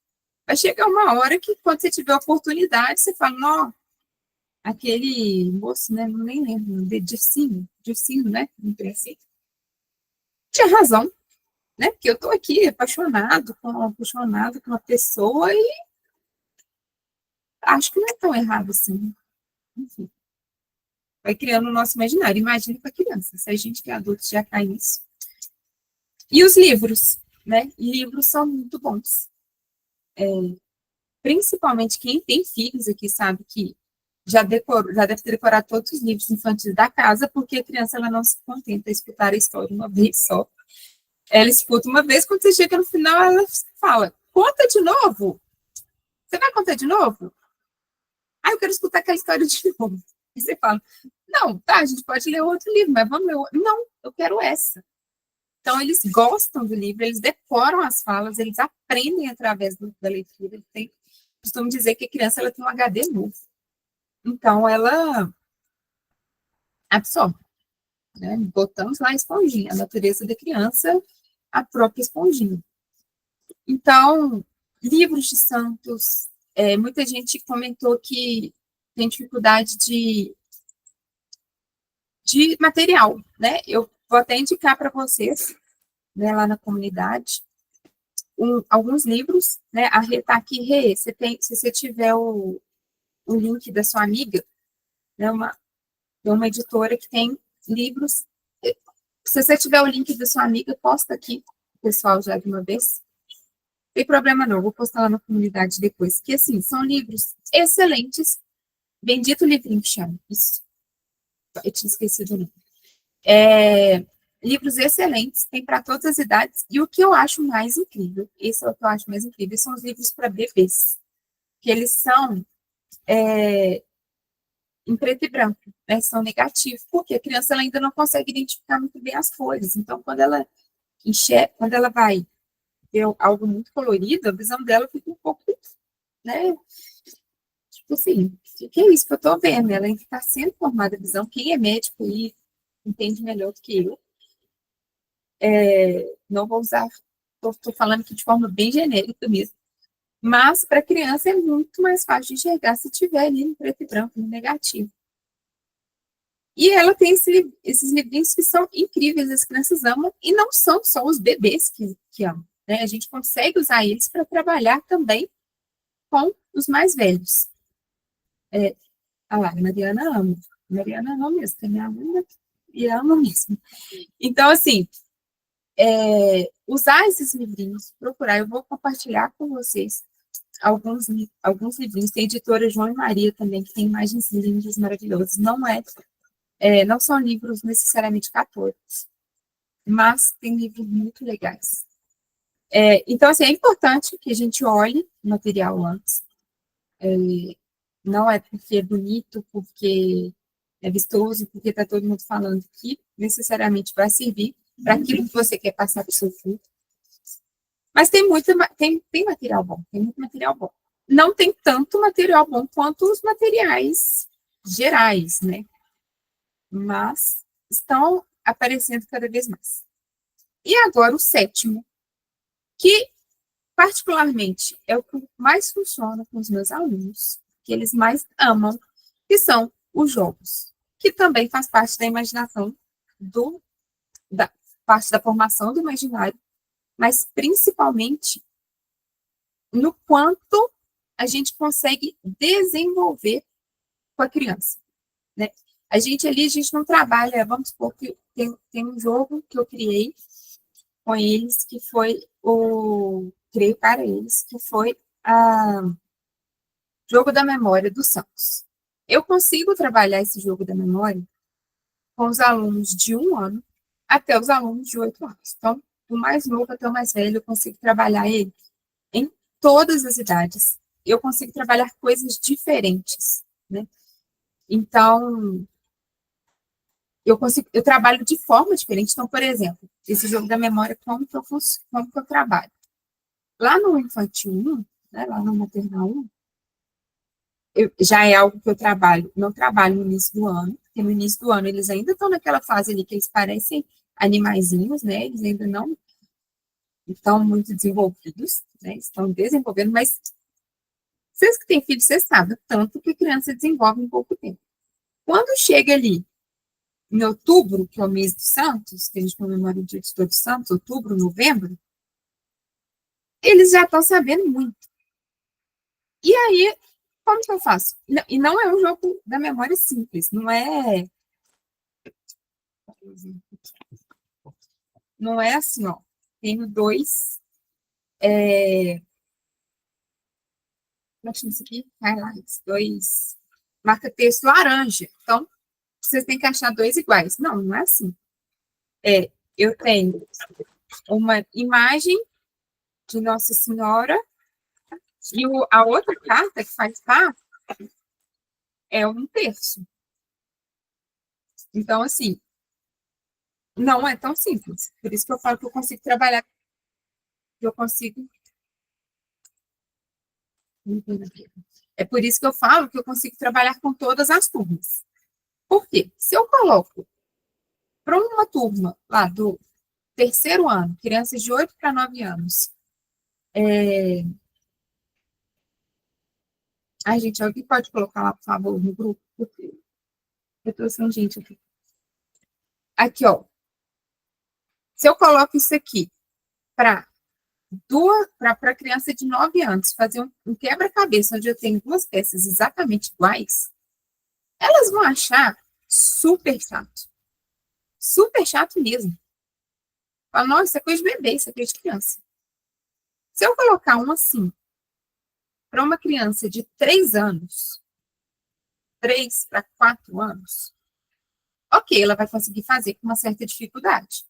Vai chegar uma hora que, quando você tiver oportunidade, você fala, não, aquele moço, né, nem lembro, Dircínio, né, no princípio, tinha razão. né? Porque eu estou aqui apaixonado com uma pessoa e acho que não é tão errado assim. Enfim, vai criando o nosso imaginário. Imagina para criança, se a gente que é adulto já cai nisso. E os livros, né? Livros são muito bons. Principalmente quem tem filhos aqui sabe que já deve ter decorado todos os livros infantis da casa, porque a criança ela não se contenta em escutar a história uma vez só. Ela escuta uma vez, quando você chega no final, ela fala, conta de novo. Você vai contar de novo? Ah, eu quero escutar aquela história de novo. E você fala, não, tá, a gente pode ler outro livro, mas vamos ler outro. Não, eu quero essa. Então, eles gostam do livro, eles decoram as falas, eles aprendem através da leitura. Costumo dizer que a criança ela tem um HD novo. Então, ela absorve, né? Botamos lá a esponjinha, a natureza da criança, a própria esponjinha. Então, livros de santos, muita gente comentou que tem dificuldade de material, né? Eu vou até indicar para vocês, né, lá na comunidade, alguns livros, né? A Rê tá aqui, Rê, se você tiver o link da sua amiga, né, uma editora que tem livros. Se você tiver o link da sua amiga, posta aqui, pessoal, já de uma vez. Não tem problema não, vou postar lá na comunidade depois. Que, assim, são livros excelentes. Bendito livrinho que chama. Isso. Eu tinha esquecido o nome. Livros excelentes, tem para todas as idades. E o que eu acho mais incrível, esse é o que eu acho mais incrível, são os livros para bebês. Que eles são em preto e branco, né? São negativos, porque a criança ela ainda não consegue identificar muito bem as cores. Então, quando ela vai ver algo muito colorido, a visão dela fica um pouco, né? Tipo assim, o que é isso que eu tô vendo? Ela ainda está sendo formada a visão. Quem é médico e entende melhor do que eu. Não vou usar, estou falando aqui de forma bem genérica mesmo. Mas para criança é muito mais fácil de enxergar se tiver ali no preto e branco, no negativo. E ela tem esses livrinhos que são incríveis, as crianças amam, e não são só os bebês que amam. Né? A gente consegue usar eles para trabalhar também com os mais velhos. A Mariana ama. Mariana ama mesmo, tem minha aluna e ama mesmo. Então, assim, usar esses livrinhos, procurar, eu vou compartilhar com vocês alguns livrinhos. Tem a editora João e Maria também, que tem imagens lindas, maravilhosas. Não são livros necessariamente católicos, mas tem livros muito legais. Então, assim, é importante que a gente olhe o material antes. Não é porque é bonito, porque é vistoso, porque está todo mundo falando que necessariamente vai servir para aquilo que você quer passar para o seu filho. Mas tem material bom, tem muito material bom. Não tem tanto material bom quanto os materiais gerais, né? Mas estão aparecendo cada vez mais. E agora o sétimo, que particularmente é o que mais funciona com os meus alunos, que eles mais amam, que são os jogos, que também faz parte da imaginação, da parte da formação do imaginário, mas principalmente no quanto a gente consegue desenvolver com a criança, né? A gente não trabalha, vamos supor que tem um jogo que eu criei com eles, que foi criei para eles, que foi a jogo da memória do Santos. Eu consigo trabalhar esse jogo da memória com os alunos de 1 ano até os alunos de 8 anos. Então, do mais novo até o mais velho, eu consigo trabalhar ele em todas as idades. Eu consigo trabalhar coisas diferentes, né? Então, eu trabalho de forma diferente. Então, por exemplo, esse jogo da memória, como que eu trabalho? Lá no Infantil 1, né, lá no Maternal 1, já é algo que eu não trabalho no início do ano, porque no início do ano eles ainda estão naquela fase ali que eles parecem animaizinhos, né? Eles ainda não estão muito desenvolvidos, né? Estão desenvolvendo, mas vocês que têm filhos, vocês sabem o tanto que a criança desenvolve em pouco tempo. Quando chega ali em outubro, que é o mês dos santos, que a gente comemora o dia de Todos os Santos, outubro, novembro, eles já estão sabendo muito. E aí, como que eu faço? E não é um jogo da memória simples, não é assim, ó. Tenho dois, como é que chama isso aqui? Highlights, dois marca-texto laranja. Então, vocês têm que achar dois iguais. Não, não é assim. Eu tenho uma imagem de Nossa Senhora e a outra carta que faz parte é um terço. Então, assim, não é tão simples. Por isso que eu falo que eu consigo trabalhar, que eu consigo. É por isso que eu falo que eu consigo trabalhar com todas as turmas. Por quê? Se eu coloco para uma turma lá do terceiro ano, crianças de 8 para 9 anos, ai, gente, alguém pode colocar lá, por favor, no grupo? Porque eu estou sem gente aqui. Aqui, ó. Se eu coloco isso aqui para criança de 9 anos fazer um quebra-cabeça onde eu tenho duas peças exatamente iguais, elas vão achar super chato. Super chato mesmo. Fala, nossa, isso é coisa de bebê, isso é coisa de criança. Se eu colocar um assim para uma criança de 3 anos, 3 para 4 anos, ok, ela vai conseguir fazer com uma certa dificuldade.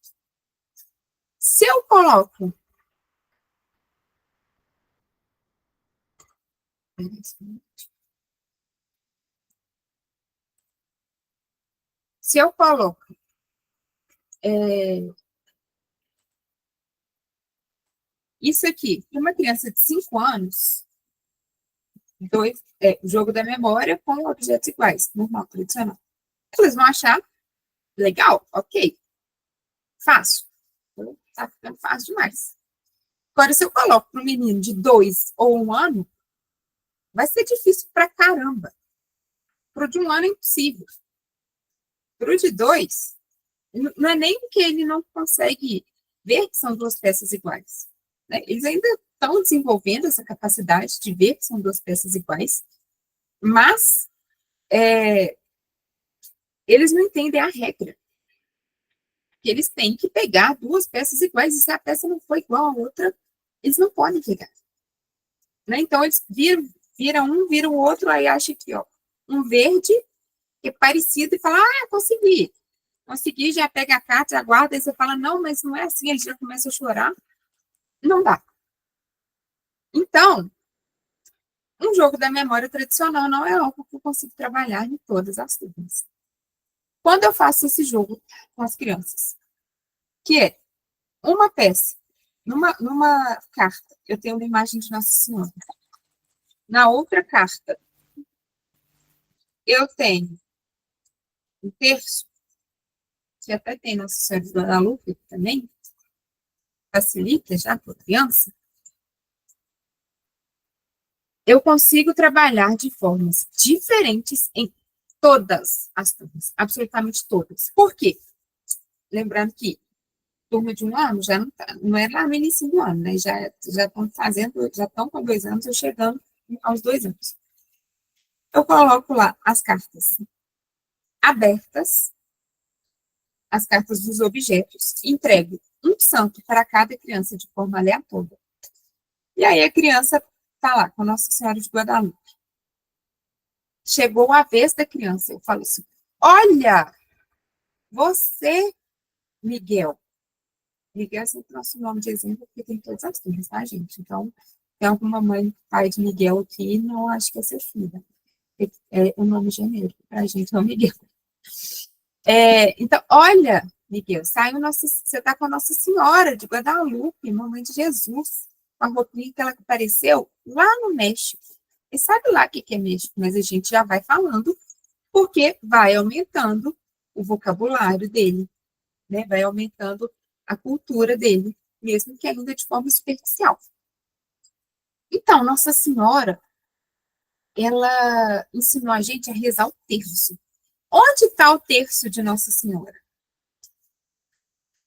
Se eu coloco. Se eu coloco isso aqui para uma criança de 5 anos, o jogo da memória com objetos iguais, normal, tradicional. Eles vão achar legal, ok, fácil. Tá ficando fácil demais. Agora, se eu coloco para um menino de 2 ou 1 ano, vai ser difícil pra caramba. Pro de 1 ano é impossível. Pro de 2, não é nem porque ele não consegue ver que são duas peças iguais. Né? Eles ainda estão desenvolvendo essa capacidade de ver que são duas peças iguais, mas eles não entendem a regra. Que eles têm que pegar duas peças iguais, e se a peça não for igual à outra, eles não podem pegar. Né? Então, eles viram o outro, aí acha que, ó, um verde que é parecido e fala, consegui. Consegui, já pega a carta, já guarda, e você fala, não, mas não é assim, ele já começa a chorar. Não dá. Então, um jogo da memória tradicional não é algo que eu consigo trabalhar em todas as turmas. Quando eu faço esse jogo com as crianças, que é uma peça, numa carta, eu tenho uma imagem de Nossa Senhora. Na outra carta, eu tenho um terço, que até tem Nossa Senhora de Guadalupe também, facilita já para a criança. Eu consigo trabalhar de formas diferentes em todas as turmas, absolutamente todas. Por quê? Lembrando que turma de 1 ano já não é lá no início do ano, né? Já estão fazendo, já estão com 2 anos, eu chegando aos 2 anos. Eu coloco lá as cartas abertas, as cartas dos objetos, entrego um santo para cada criança de forma aleatória. E aí a criança está lá com Nossa Senhora de Guadalupe. Chegou a vez da criança, eu falo assim, olha, você, Miguel. Miguel é sempre nosso nome de exemplo, porque tem todas as turmas, tá, gente? Então, tem alguma mãe, pai de Miguel aqui, não acho que é seu filho. É um nome genérico pra gente, é o Miguel. Então, olha, Miguel, você tá com a Nossa Senhora de Guadalupe, mamãe de Jesus, com a roupinha que ela apareceu lá no México. E sabe lá o que é México, mas a gente já vai falando, porque vai aumentando o vocabulário dele, né? Vai aumentando a cultura dele, mesmo que ainda de forma superficial. Então, Nossa Senhora, ela ensinou a gente a rezar o terço. onde está o terço de Nossa Senhora?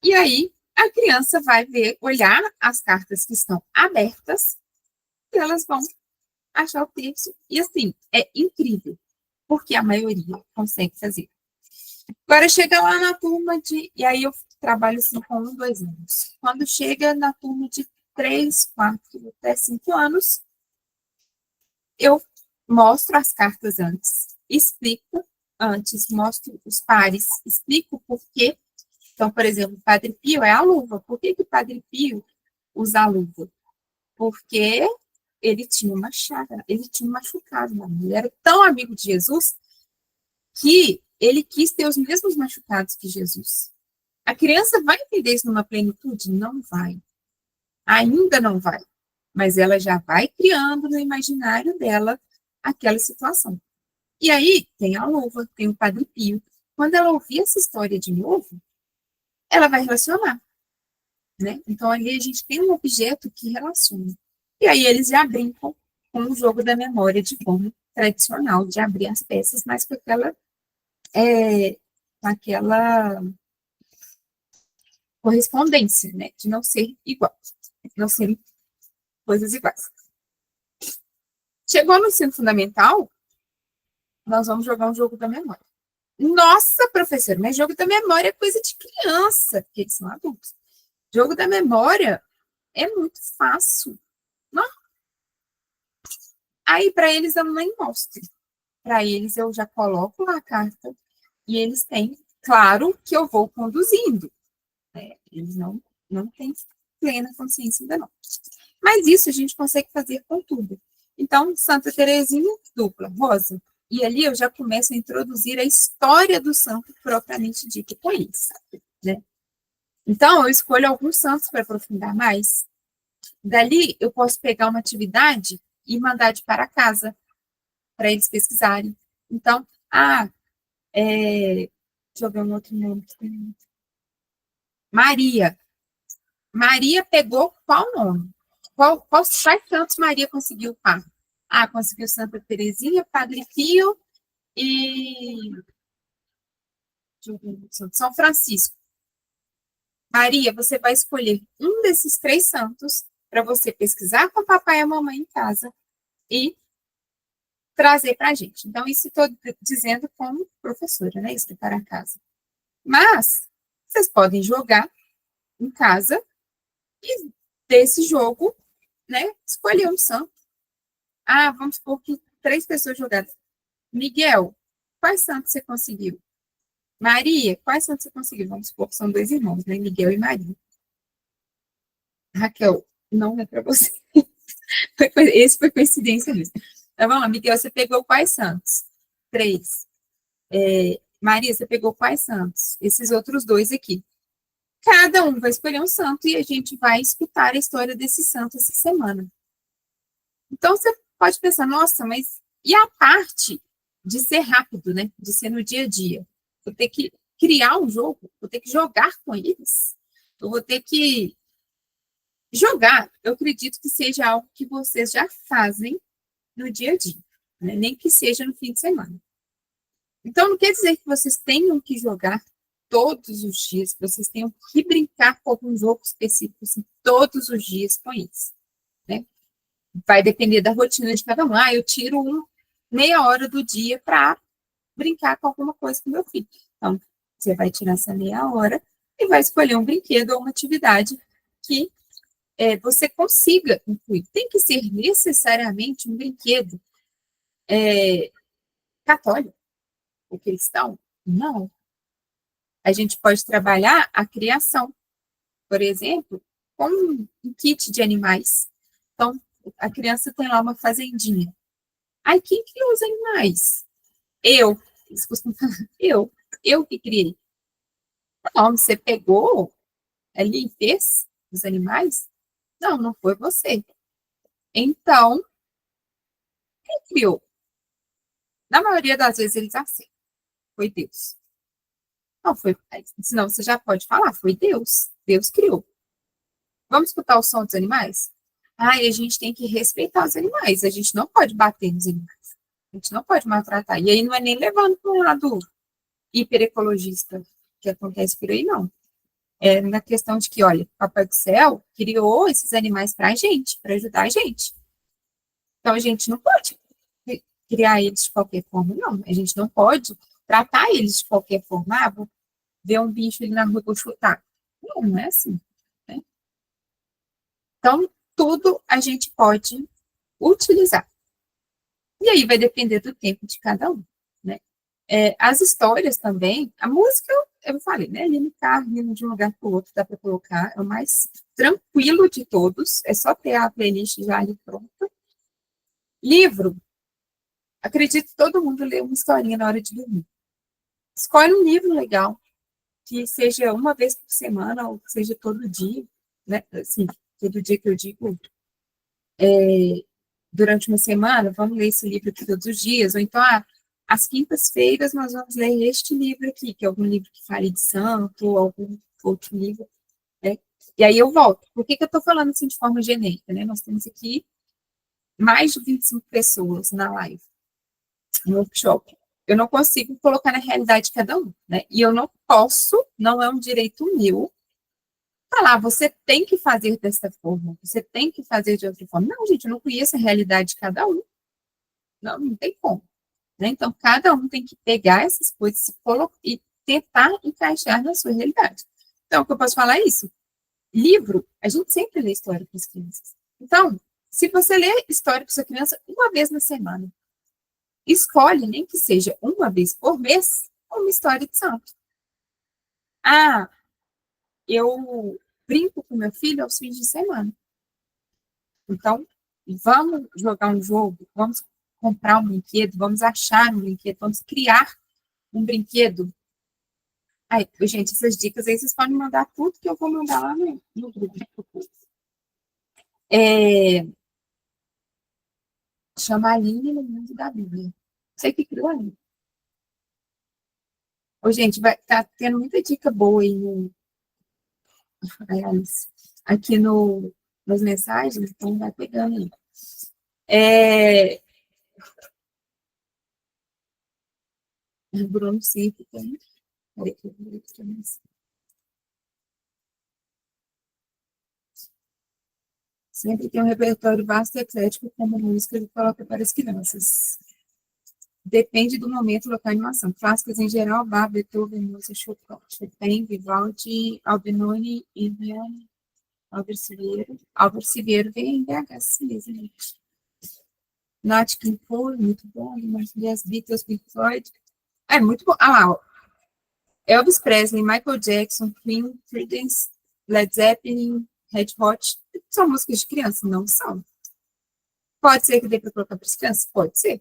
E aí, a criança vai olhar as cartas que estão abertas e elas vão achar o terço. E assim, é incrível, porque a maioria consegue fazer. Agora chega lá na turma de. E aí eu trabalho assim com 1, 2 anos. Quando chega na turma de 3, 4, até 5 anos, eu mostro as cartas antes, explico antes, mostro os pares, explico por quê. Então, por exemplo, o Padre Pio é a luva. Por que o Padre Pio usa a luva? Porque ele tinha uma chaga, ele tinha um machucado, mano. Ele era tão amigo de Jesus que ele quis ter os mesmos machucados que Jesus. A criança vai entender isso numa plenitude? Não vai. Ainda não vai. Mas ela já vai criando no imaginário dela aquela situação. E aí tem a luva, tem o Padre Pio. Quando ela ouvir essa história de novo, ela vai relacionar, né? Então ali a gente tem um objeto que relaciona. E aí eles já brincam com o jogo da memória de forma tradicional, de abrir as peças, mas com aquela correspondência, né? De não ser igual, de não serem coisas iguais. Chegou no ensino fundamental, nós vamos jogar um jogo da memória. Nossa, professor, mas jogo da memória é coisa de criança, porque eles são adultos. Jogo da memória é muito fácil. Não? Aí, para eles, eu nem mostro. Para eles, eu já coloco lá a carta e eles têm, claro, que eu vou conduzindo. Né? Eles não têm plena consciência ainda não. Mas isso a gente consegue fazer com tudo. Então, Santa Teresinha, dupla, rosa. E ali eu já começo a introduzir a história do santo propriamente dito com eles. Né? Então, eu escolho alguns santos para aprofundar mais. Dali, eu posso pegar uma atividade e mandar de para casa, para eles pesquisarem. Então, deixa eu ver um outro nome. Maria. Maria pegou qual nome? Quais santos Maria conseguiu par? Conseguiu Santa Teresinha, Padre Pio e São Francisco. Maria, você vai escolher um desses 3 santos para você pesquisar com o papai e a mamãe em casa e trazer para a gente. Então, isso estou dizendo como professora, né? Isso para casa. Mas, vocês podem jogar em casa e desse jogo, né, escolher um santo. Vamos supor que 3 pessoas jogaram. Miguel, quais santos você conseguiu? Maria, quais santos você conseguiu? Vamos supor que são 2 irmãos, né? Miguel e Maria. Raquel, não é para você. Esse foi coincidência mesmo. Tá bom, Miguel, você pegou quais santos? 3. Maria, você pegou quais santos? Esses outros 2 aqui. Cada um vai escolher um santo e a gente vai escutar a história desse santo essa semana. Então, você pode pensar, nossa, mas e a parte de ser rápido, né? De ser no dia a dia? Vou ter que criar um jogo, vou ter que jogar com eles, eu vou ter que jogar. Eu acredito que seja algo que vocês já fazem no dia a dia, né? Nem que seja no fim de semana. Então, não quer dizer que vocês tenham que jogar todos os dias, que vocês tenham que brincar com algum jogo específico assim, todos os dias com isso, né? Vai depender da rotina de cada um. Eu tiro meia hora do dia para brincar com alguma coisa com meu filho. Então, você vai tirar essa meia hora e vai escolher um brinquedo ou uma atividade que você consiga incluir. Tem que ser necessariamente um brinquedo católico ou cristão? Não. A gente pode trabalhar a criação, por exemplo, com um kit de animais. Então, a criança tem lá uma fazendinha. Quem criou os animais? Eu. Eles costumam falar, eu que criei. Não, você pegou ali e fez os animais? Não foi você. Então, quem criou? Na maioria das vezes eles aceitam. Foi Deus. Não foi. Senão você já pode falar, foi Deus. Deus criou. Vamos escutar o som dos animais? E a gente tem que respeitar os animais. A gente não pode bater nos animais. A gente não pode maltratar. E aí não é nem levando para um lado hiperecologista que acontece por aí, não. É na questão de que, olha, Papai do Céu criou esses animais para a gente, para ajudar a gente. Então, a gente não pode criar eles de qualquer forma, não. A gente não pode tratar eles de qualquer forma. Ah, vou ver um bicho ali na rua, vou chutar. Não, não é assim. Né? Então, tudo a gente pode utilizar. E aí vai depender do tempo de cada um, né? As histórias também, a música, eu falei, né? Ali no carro, indo de um lugar para o outro, dá para colocar, é o mais tranquilo de todos, é só ter a playlist já ali pronta. Livro, acredito que todo mundo lê uma historinha na hora de dormir. Escolhe um livro legal, que seja uma vez por semana, ou que seja todo dia, né? Assim, todo dia que eu digo, durante uma semana, vamos ler esse livro aqui todos os dias, ou então, às quintas-feiras nós vamos ler este livro aqui, que é algum livro que fale de santo, ou algum outro livro, né? E aí eu volto. Por que eu estou falando assim de forma genérica, né? Nós temos aqui mais de 25 pessoas na live, no workshop. Eu não consigo colocar na realidade de cada um, né? E eu não posso, não é um direito meu, falar, você tem que fazer dessa forma, você tem que fazer de outra forma. Não, gente, eu não conheço a realidade de cada um. Não, não tem como. Né? Então, cada um tem que pegar essas coisas e tentar encaixar na sua realidade. Então, o que eu posso falar é isso. Livro, a gente sempre lê história para as crianças. Então, se você lê história para sua criança uma vez na semana, escolhe, nem que seja uma vez por mês, uma história de santo. Ah, eu brinco com meu filho aos fins de semana. Então, vamos jogar um jogo, vamos comprar um brinquedo, vamos achar um brinquedo, vamos criar um brinquedo. Aí, gente, essas dicas aí vocês podem mandar tudo que eu vou mandar lá no grupo. Chama Aline no mundo da Bíblia. Sei que criou ali. Ô, gente, tá tendo muita dica boa aí aqui nas mensagens, então vai pegando aí. Bruno sempre tem. Peraí que eu vou ver aqui. Sempre tem um repertório vasto e eclético como música ele coloca para as crianças. Depende do momento, local e animação. Clássicos em geral, Bach, Beethoven, Mozart, Chopin, Vivaldi, Albinoni, Ivan, Albert Siviero. Albert Siviero vem em BH, sim, mesmo, gente. Nat King Cole, muito bom. As Beatles, Pink Floyd. É muito bom. Ah lá, ó. Elvis Presley, Michael Jackson, Queen, Creedence, Led Zeppelin, Red Hot. São músicas de criança? Não são. Pode ser que dê para colocar para as crianças? Pode ser.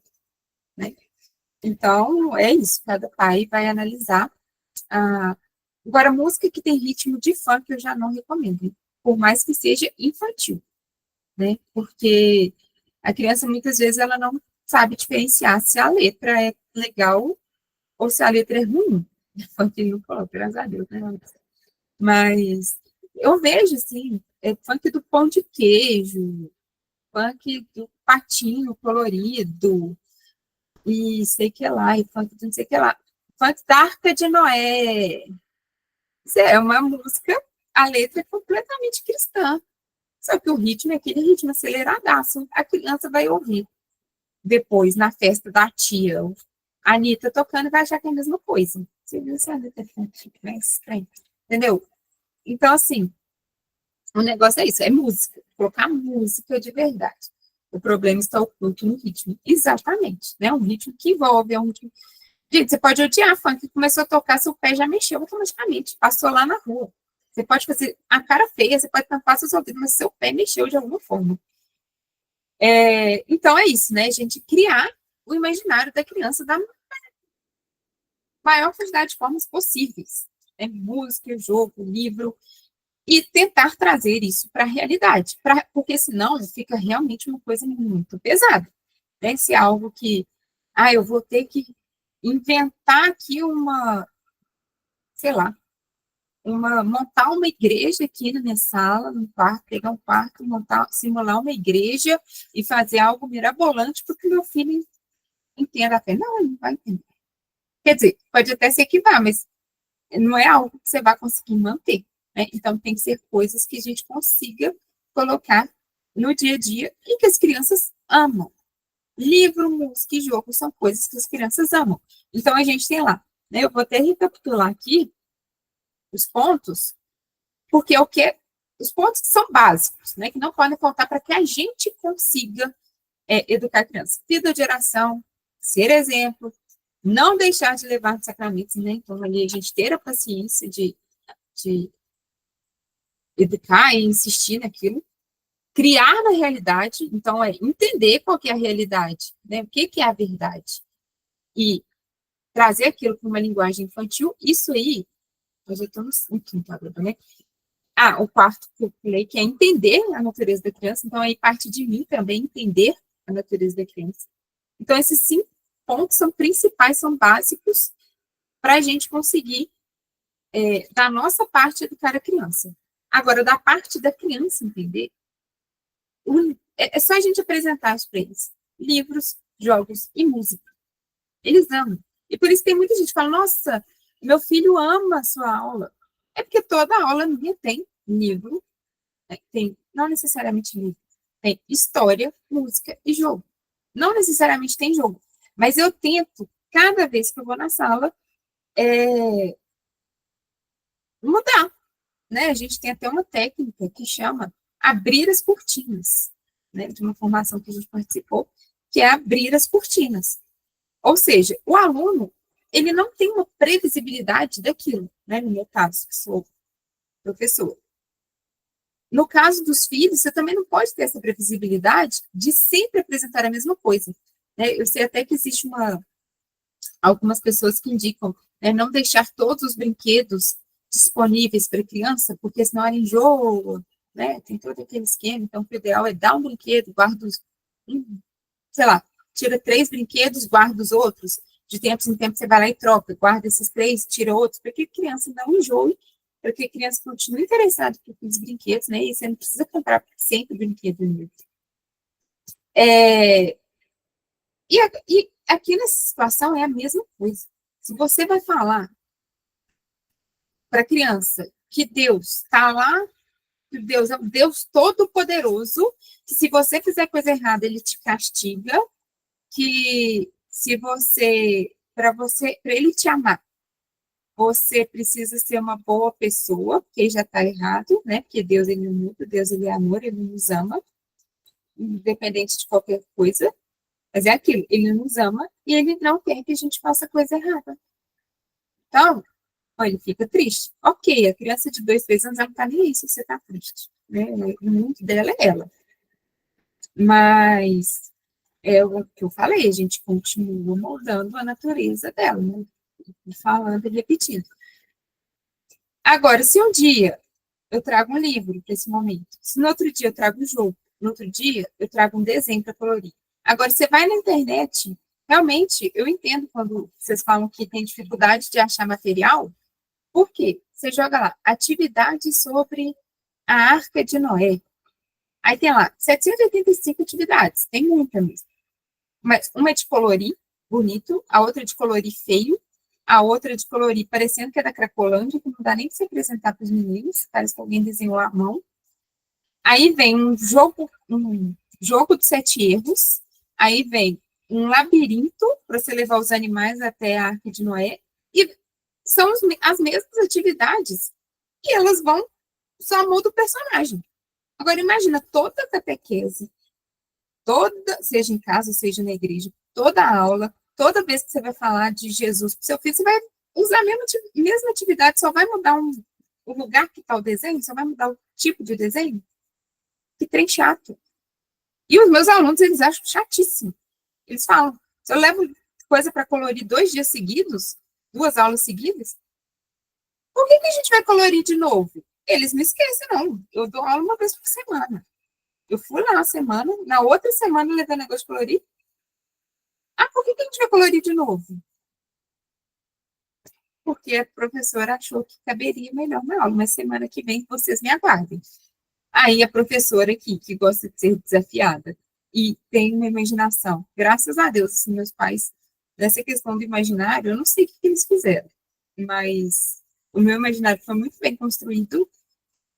Né? Então, é isso. Cada pai vai analisar. Agora, música que tem ritmo de funk eu já não recomendo, por mais que seja infantil, né? Porque a criança, muitas vezes, ela não sabe diferenciar se a letra é legal ou se a letra é ruim. Funk não coloca, graças a Deus, né? Mas eu vejo, assim, funk do pão de queijo, funk do patinho colorido, e sei que lá, e funk do não sei que lá. Funk da Arca de Noé. Isso é uma música, a letra é completamente cristã. Só que o ritmo é aquele ritmo aceleradaço. A criança vai ouvir depois, na festa da tia, a Anitta tocando, vai achar que é a mesma coisa. Você viu essa Anitta? Entendeu? Então, assim, o negócio é isso, é música. Colocar música de verdade. O problema está oculto no ritmo. Exatamente. Né? Um ritmo que envolve, é um ritmo. Gente, você pode odiar funk, começou a tocar, seu pé já mexeu automaticamente, passou lá na rua. Você pode fazer a cara feia, você pode tampar seus ouvidos, mas seu pé mexeu de alguma forma. Então é isso, né? A gente criar o imaginário da criança da maior quantidade de formas possíveis. Né? Música, jogo, livro, e tentar trazer isso para a realidade, porque senão fica realmente uma coisa muito pesada. Né? Se é algo que, eu vou ter que inventar aqui sei lá, montar uma igreja aqui na minha sala, no quarto, pegar um quarto, simular uma igreja e fazer algo mirabolante para que meu filho entenda a fé. Não, ele não vai entender. Quer dizer, pode até ser que vá, mas não é algo que você vai conseguir manter, né? Então, tem que ser coisas que a gente consiga colocar no dia a dia e que as crianças amam. Livro, música e jogo são coisas que as crianças amam. Então, a gente tem lá, né? Eu vou até recapitular aqui os pontos, porque é o que os pontos que são básicos, né? Que não podem faltar para que a gente consiga educar a criança. Vida de oração, ser exemplo, não deixar de levar os sacramentos, né? Então, ali a gente ter a paciência de educar e insistir naquilo, criar na realidade, então é entender qual que é a realidade, né? O que que é a verdade, e trazer aquilo para uma linguagem infantil, isso aí, eu já estou no quinto agora, né? Ah, o quarto que eu falei, que é entender a natureza da criança, então aí parte de mim também entender a natureza da criança. Então, esses 5 pontos são principais, são básicos para a gente conseguir, da nossa parte, educar a criança. Agora, da parte da criança entender, é só a gente apresentar isso para eles. Livros, jogos e música. Eles amam. E por isso tem muita gente que fala, nossa, meu filho ama a sua aula. É porque toda aula minha tem livro, né? Tem, não necessariamente livro, tem história, música e jogo. Não necessariamente tem jogo, mas eu tento, cada vez que eu vou na sala, mudar, né? A gente tem até uma técnica que chama abrir as cortinas, né? De uma formação que a gente participou, que é abrir as cortinas. Ou seja, o aluno, ele não tem uma previsibilidade daquilo, né? No meu caso, que sou professora. No caso dos filhos, você também não pode ter essa previsibilidade de sempre apresentar a mesma coisa, né? Eu sei até que existe algumas pessoas que indicam, né, não deixar todos os brinquedos disponíveis para a criança, porque senão ela enjoa, né? Tem todo aquele esquema. Então, o ideal é dar um brinquedo, guarda os, sei lá, tira 3 brinquedos, guarda os outros. De tempos em tempos você vai lá e troca, guarda esses 3, tira outros, para que a criança não enjoe, para que a criança continue interessada por aqueles brinquedos, né? E você não precisa comprar sempre brinquedo novo. E aqui nessa situação é a mesma coisa. Se você vai falar para a criança que Deus está lá, que Deus é um Deus todo-poderoso, que se você fizer coisa errada, ele te castiga, que se para ele te amar, você precisa ser uma boa pessoa, porque já está errado, né? Porque Deus, ele não muda, Deus, ele é amor, ele nos ama, independente de qualquer coisa. Mas é aquilo, ele nos ama e ele não quer que a gente faça coisa errada. Então, ele fica triste. Ok, a criança de 2, 3 anos, ela não está nem aí se você está triste. Né? O mundo dela é ela. Mas é o que eu falei, a gente continua moldando a natureza dela, né? Falando e repetindo. Agora, se um dia eu trago um livro para esse momento, se no outro dia eu trago um jogo, no outro dia eu trago um desenho para colorir. Agora, você vai na internet, realmente, eu entendo quando vocês falam que tem dificuldade de achar material, por quê? Você joga lá, atividades sobre a Arca de Noé. Aí tem lá, 785 atividades, tem muita mesmo. Mas uma é de colorir bonito, a outra é de colorir feio, a outra é de colorir parecendo que é da Cracolândia, que não dá nem para se apresentar para os meninos, parece que alguém desenhou à mão. Aí vem um jogo de 7 erros, aí vem um labirinto para você levar os animais até a Arca de Noé, e são as mesmas atividades, e elas só muda o personagem. Agora, imagina toda a catequese, seja em casa, seja na igreja, toda a aula, toda vez que você vai falar de Jesus para o seu filho, você vai usar a mesma atividade, só vai mudar o lugar que está o desenho, só vai mudar o tipo de desenho. Que trem chato. E os meus alunos, eles acham chatíssimo. Eles falam, se eu levo coisa para colorir 2 dias seguidos, 2 aulas seguidas, por que a gente vai colorir de novo? Eles não esquecem, não. Eu dou aula uma vez por semana. Eu fui lá uma semana, na outra semana levando negócio de colorir. Ah, por que a gente vai colorir de novo? Porque a professora achou que caberia melhor na aula, mas semana que vem vocês me aguardem. Aí a professora aqui, que gosta de ser desafiada e tem uma imaginação, graças a Deus, assim, meus pais Nessa questão do imaginário, eu não sei o que eles fizeram, mas o meu imaginário foi muito bem construído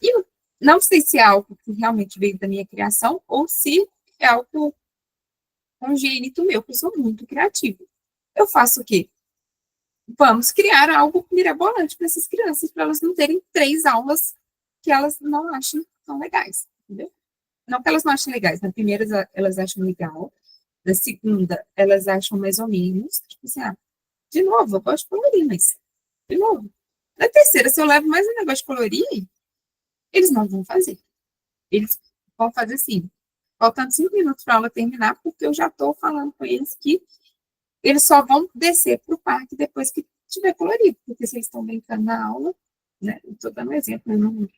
e eu não sei se é algo que realmente veio da minha criação ou se é algo congênito meu, que eu sou muito criativo. Eu faço o quê? Vamos criar algo mirabolante para essas crianças, para elas não terem 3 aulas que elas não achem tão legais, entendeu? Não que elas não achem legais, na primeira elas acham legal, na segunda elas acham mais ou menos, tipo assim, de novo, eu gosto de colorir, mas, de novo. Na terceira, se eu levo mais um negócio de colorir, eles não vão fazer. Eles vão fazer assim, faltando 5 minutos para a aula terminar, porque eu já estou falando com eles que eles só vão descer para o parque depois que tiver colorido, porque se eles estão brincando na aula, né? Estou dando um exemplo, eu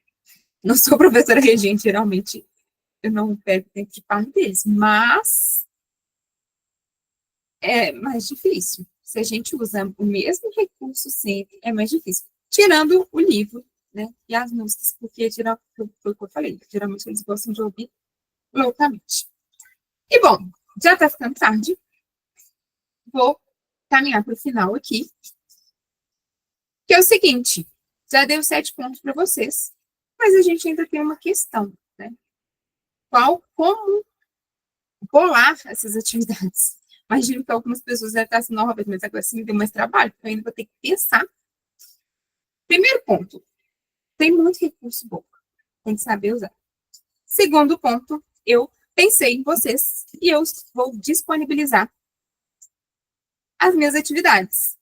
não sou professora regente, geralmente eu não pego tempo de parque deles, mas é mais difícil. Se a gente usa o mesmo recurso sempre, é mais difícil. Tirando o livro, né? E as músicas, porque foi o que eu falei, geralmente eles gostam de ouvir loucamente. E bom, já está ficando tarde. Vou caminhar para o final aqui, que é o seguinte: já deu 7 pontos para vocês, mas a gente ainda tem uma questão, né? Como bolar essas atividades? Imagino que algumas pessoas devem estar assim, não, Roberto, mas agora você me deu mais trabalho, porque eu ainda vou ter que pensar. Primeiro ponto, tem muito recurso bom, tem que saber usar. Segundo ponto, eu pensei em vocês e eu vou disponibilizar as minhas atividades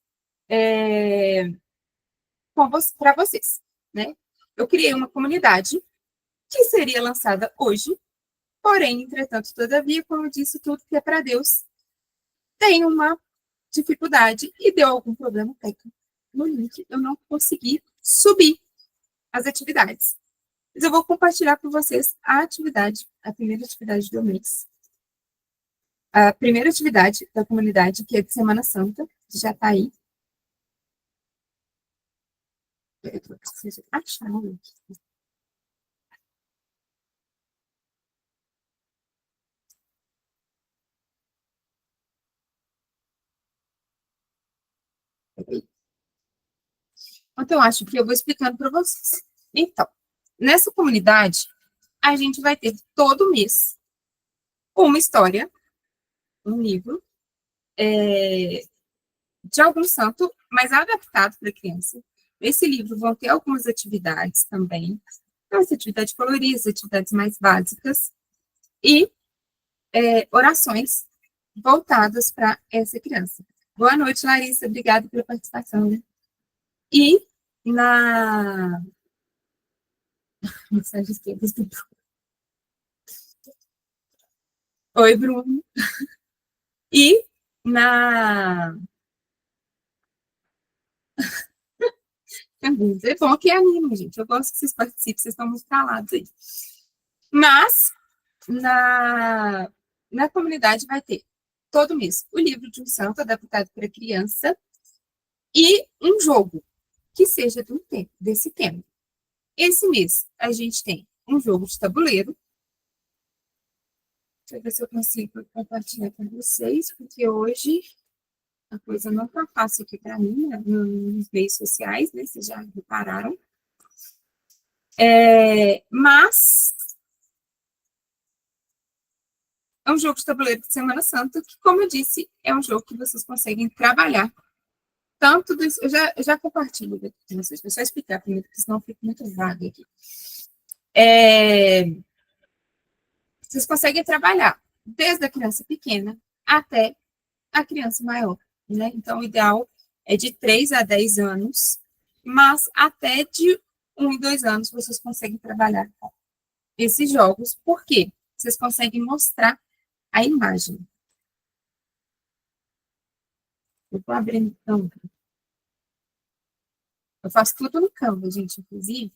para vocês, né? Eu criei uma comunidade que seria lançada hoje, porém, entretanto, todavia, como eu disse, tudo que é para Deus tem uma dificuldade e deu algum problema técnico no link, eu não consegui subir as atividades. Mas eu vou compartilhar com vocês a atividade, a primeira atividade do mês. A primeira atividade da comunidade, que é de Semana Santa, que já está aí. Eu preciso achar o link. Então, eu acho que eu vou explicando para vocês. Então, nessa comunidade, a gente vai ter todo mês uma história, um livro, de algum santo, mas adaptado para criança. Nesse livro vão ter algumas atividades também, então, as atividades coloridas, atividades mais básicas, e orações voltadas para essa criança. Boa noite, Larissa, obrigada pela participação. Né? E na. Mensagem esquerda do Oi, Bruno. E na. É bom que anima, gente. Eu gosto que vocês participem, vocês estão muito calados aí. Mas, na comunidade vai ter todo mês o livro de um santo adaptado para criança e um jogo que seja desse tema. Esse mês a gente tem um jogo de tabuleiro. Deixa eu ver se eu consigo compartilhar com vocês, porque hoje a coisa não está fácil aqui para mim, né, nos meios sociais, né? Vocês já repararam. Mas é um jogo de tabuleiro de Semana Santa, que, como eu disse, é um jogo que vocês conseguem trabalhar tanto dos. Eu já compartilho aqui com vocês, vou só explicar primeiro, porque senão fica muito vago aqui. Vocês conseguem trabalhar desde a criança pequena até a criança maior, né? Então, o ideal é de 3 a 10 anos, mas até de 1 e 2 anos vocês conseguem trabalhar esses jogos, porque vocês conseguem mostrar a imagem. Eu estou abrindo o Canva. Eu faço tudo no Canva, gente, inclusive.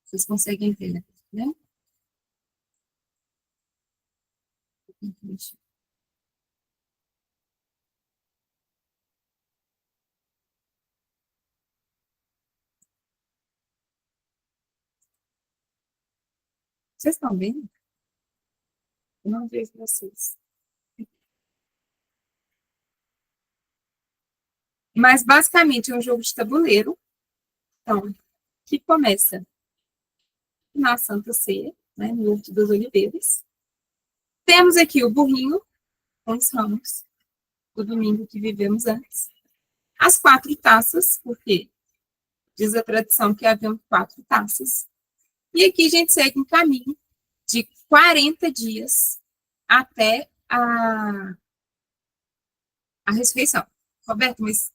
Vocês conseguem ver, né? Vocês estão vendo? Eu não vejo vocês. Mas, basicamente, é um jogo de tabuleiro, então, que começa na Santa Ceia, né, no Horto das Oliveiras. Temos aqui o burrinho com os ramos, o domingo que vivemos antes. As 4 taças, porque diz a tradição que haviam 4 taças. E aqui a gente segue um caminho de 40 dias até a ressurreição. Roberto, mas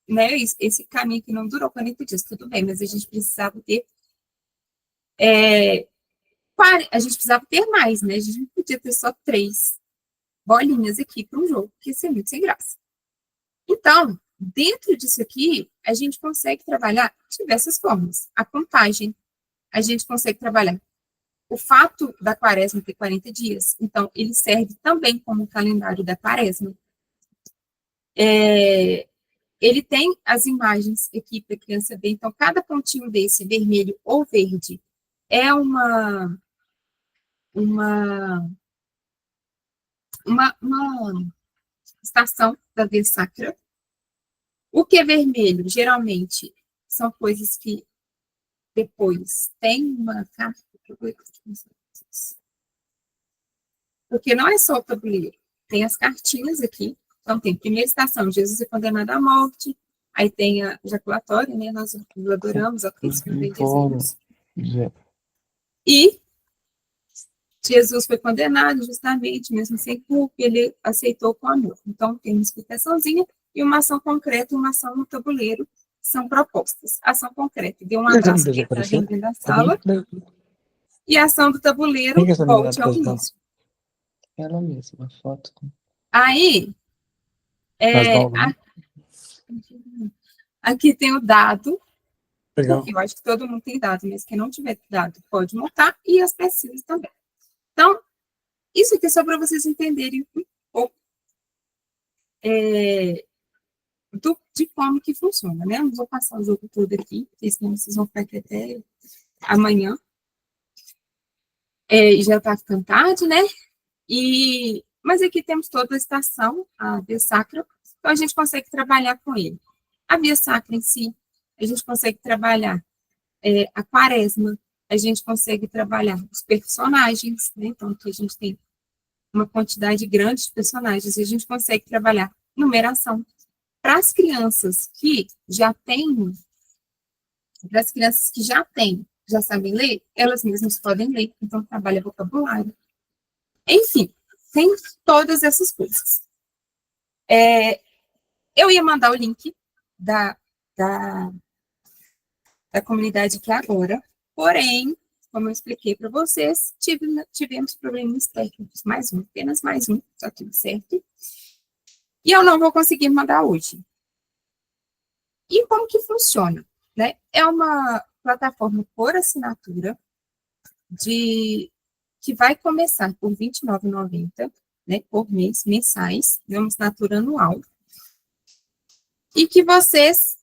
né, esse caminho que não durou 40 dias, tudo bem, mas a gente precisava ter a gente precisava ter mais, né? A gente não podia ter só 3 bolinhas aqui para um jogo, porque ia ser muito sem graça. Então, dentro disso aqui, a gente consegue trabalhar de diversas formas. A contagem, a gente consegue trabalhar o fato da quaresma ter 40 dias, então, ele serve também como calendário da quaresma. Ele tem as imagens aqui para a criança ver, então, cada pontinho desse, vermelho ou verde, é uma estação da Via Sacra. O que é vermelho, geralmente, são coisas que depois tem uma carta. Porque não é só o tabuleiro, tem as cartinhas aqui. Então, tem primeira estação, Jesus é condenado à morte. Aí tem a ejaculatória, né? Nós adoramos a Cristo que vem Jesus. E Jesus foi condenado justamente, mesmo sem culpa, ele aceitou com amor. Então, tem uma explicaçãozinha e uma ação concreta e uma ação no tabuleiro são propostas. Ação concreta, dê um abraço para dentro da sala. E a ação do tabuleiro, volte ao início. Ela mesma, a foto. Aí, aqui tem o dado. Legal. Eu acho que todo mundo tem dado, mas quem não tiver dado pode montar, e as pecinhas também. Então, isso aqui é só para vocês entenderem um pouco de como que funciona, né? Eu não vou passar o jogo todo aqui, porque senão vocês vão ficar aqui até amanhã. Já está ficando tarde, né? Mas aqui temos toda a estação, a Via Sacra, então a gente consegue trabalhar com ele. A Via Sacra em si, a gente consegue trabalhar a quaresma, a gente consegue trabalhar os personagens, né? Então, aqui a gente tem uma quantidade grande de personagens, e a gente consegue trabalhar numeração. Para as crianças que já têm, já sabem ler, elas mesmas podem ler, então trabalha vocabulário. Enfim, tem todas essas coisas. Eu ia mandar o link da comunidade aqui agora, porém, como eu expliquei para vocês, tivemos problemas técnicos, apenas mais um, tá tudo certo. E eu não vou conseguir mandar hoje. E como que funciona? Né? É uma plataforma por assinatura que vai começar por R$ 29,90, né, por mês, mensais, é uma assinatura anual, e que vocês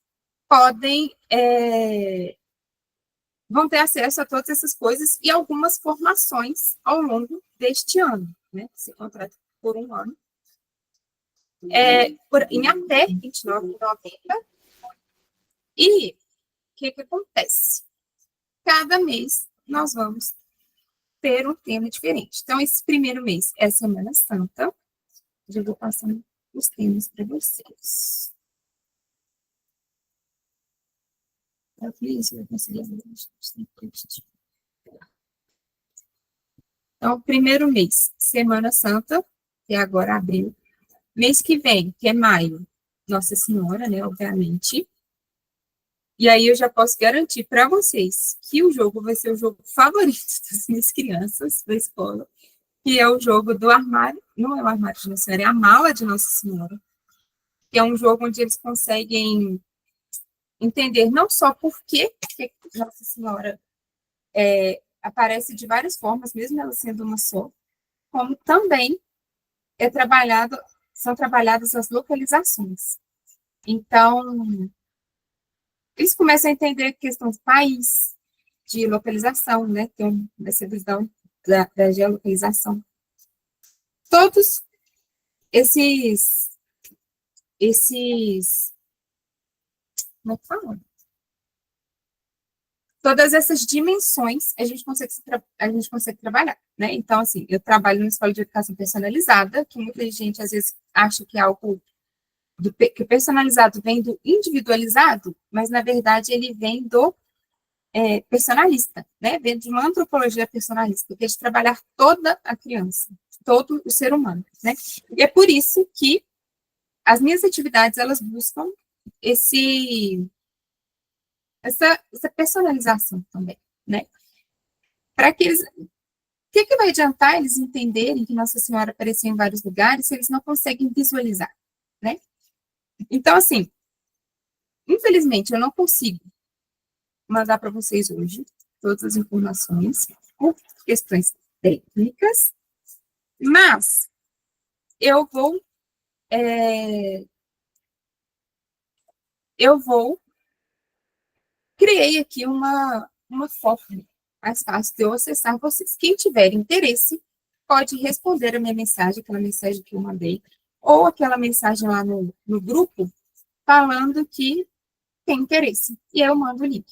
vão ter acesso a todas essas coisas e algumas formações ao longo deste ano, né? Se contrata por um ano. Em até R$ 29,90. E o que acontece? Cada mês nós vamos ter um tema diferente. Então, esse primeiro mês é a Semana Santa. Já vou passando os temas para vocês. Eu fiz, eu consegui. Então, primeiro mês, Semana Santa, que é agora abril. Mês que vem, que é maio, Nossa Senhora, né, obviamente. E aí eu já posso garantir para vocês que o jogo vai ser o jogo favorito das minhas crianças da escola, que é o jogo do armário, não é o armário de Nossa Senhora, é a mala de Nossa Senhora, que é um jogo onde eles conseguem entender não só por que Nossa Senhora aparece de várias formas, mesmo ela sendo uma só, como também são trabalhadas as localizações. Então, eles começam a entender questão de país, de localização, né? Tem essa visão da geolocalização. Todos esses como é que fala? Todas essas dimensões a gente consegue trabalhar, né? Então, assim, eu trabalho numa escola de educação personalizada, que muita gente às vezes acha que é algo que o personalizado vem do individualizado, mas na verdade ele vem do personalista, né? Vem de uma antropologia personalista, que é de trabalhar toda a criança, todo o ser humano, né? E é por isso que as minhas atividades, elas buscam essa personalização também, né? Para que eles... O que vai adiantar eles entenderem que Nossa Senhora apareceu em vários lugares se eles não conseguem visualizar, né? Então, assim, infelizmente, eu não consigo mandar para vocês hoje todas as informações por questões técnicas, mas eu vou criei aqui uma forma mais fácil de eu acessar vocês. Quem tiver interesse, pode responder a minha mensagem, aquela mensagem que eu mandei, ou aquela mensagem lá no grupo, falando que tem interesse. E aí eu mando o link.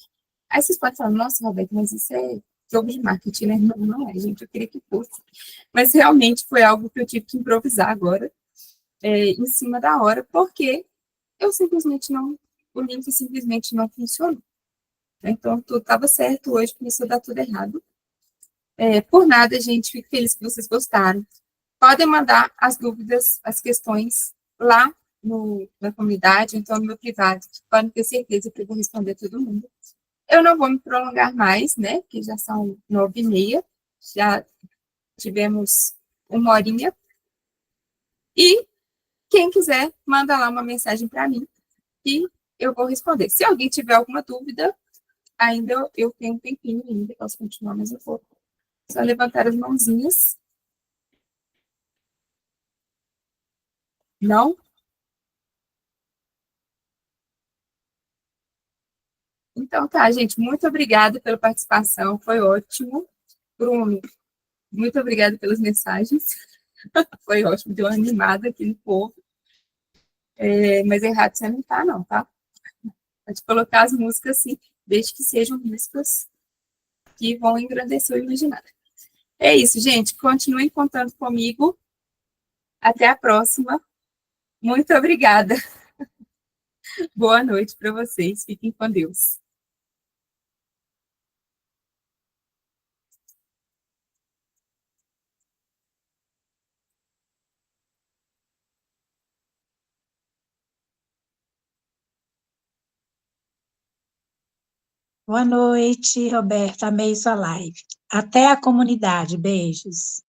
Aí vocês podem falar, nossa, Roberto, mas isso é jogo de marketing, né? Não, não é, gente, eu queria que fosse. Mas realmente foi algo que eu tive que improvisar agora, em cima da hora, porque eu simplesmente não, o link simplesmente não funcionou. Então, tudo estava certo, hoje começou a dar tudo errado. Por nada, gente, fico feliz que vocês gostaram. Podem mandar as dúvidas, as questões lá na comunidade, então no meu privado, podem ter certeza que eu vou responder todo mundo. Eu não vou me prolongar mais, né, porque já são 9h30, já tivemos 1 horinha. E quem quiser, manda lá uma mensagem para mim e eu vou responder. Se alguém tiver alguma dúvida, ainda eu tenho um tempinho ainda, posso continuar mais um pouco. Só levantar as mãozinhas. Não? Então tá, gente, muito obrigada pela participação, foi ótimo. Bruno, muito obrigada pelas mensagens. Foi ótimo, deu uma animada aqui no povo. Mas errado você não tá, não, tá? Pode colocar as músicas assim, desde que sejam músicas que vão engrandecer o imaginário. É isso, gente. Continuem contando comigo. Até a próxima. Muito obrigada. Boa noite para vocês. Fiquem com Deus. Boa noite, Roberta. Amei sua live. Até a comunidade. Beijos.